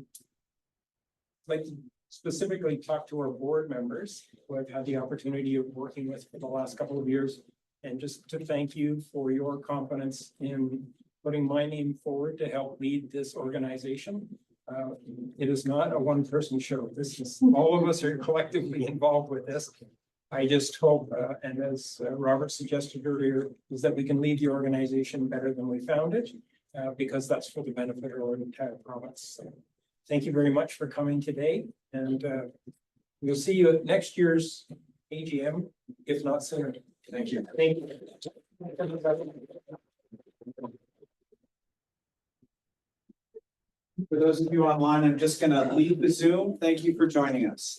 like to specifically talk to our board members who I've had the opportunity of working with for the last couple of years, and just to thank you for your confidence in putting my name forward to help lead this organization. It is not a one-person show. This is, all of us are collectively involved with this. I just hope, and as Robert suggested earlier, is that we can lead the organization better than we found it, because that's for the benefit of our entire province. So, thank you very much for coming today, and we'll see you at next year's AGM, if not sooner. Thank you. Thank you. For those of you online, I'm just gonna leave the Zoom. Thank you for joining us.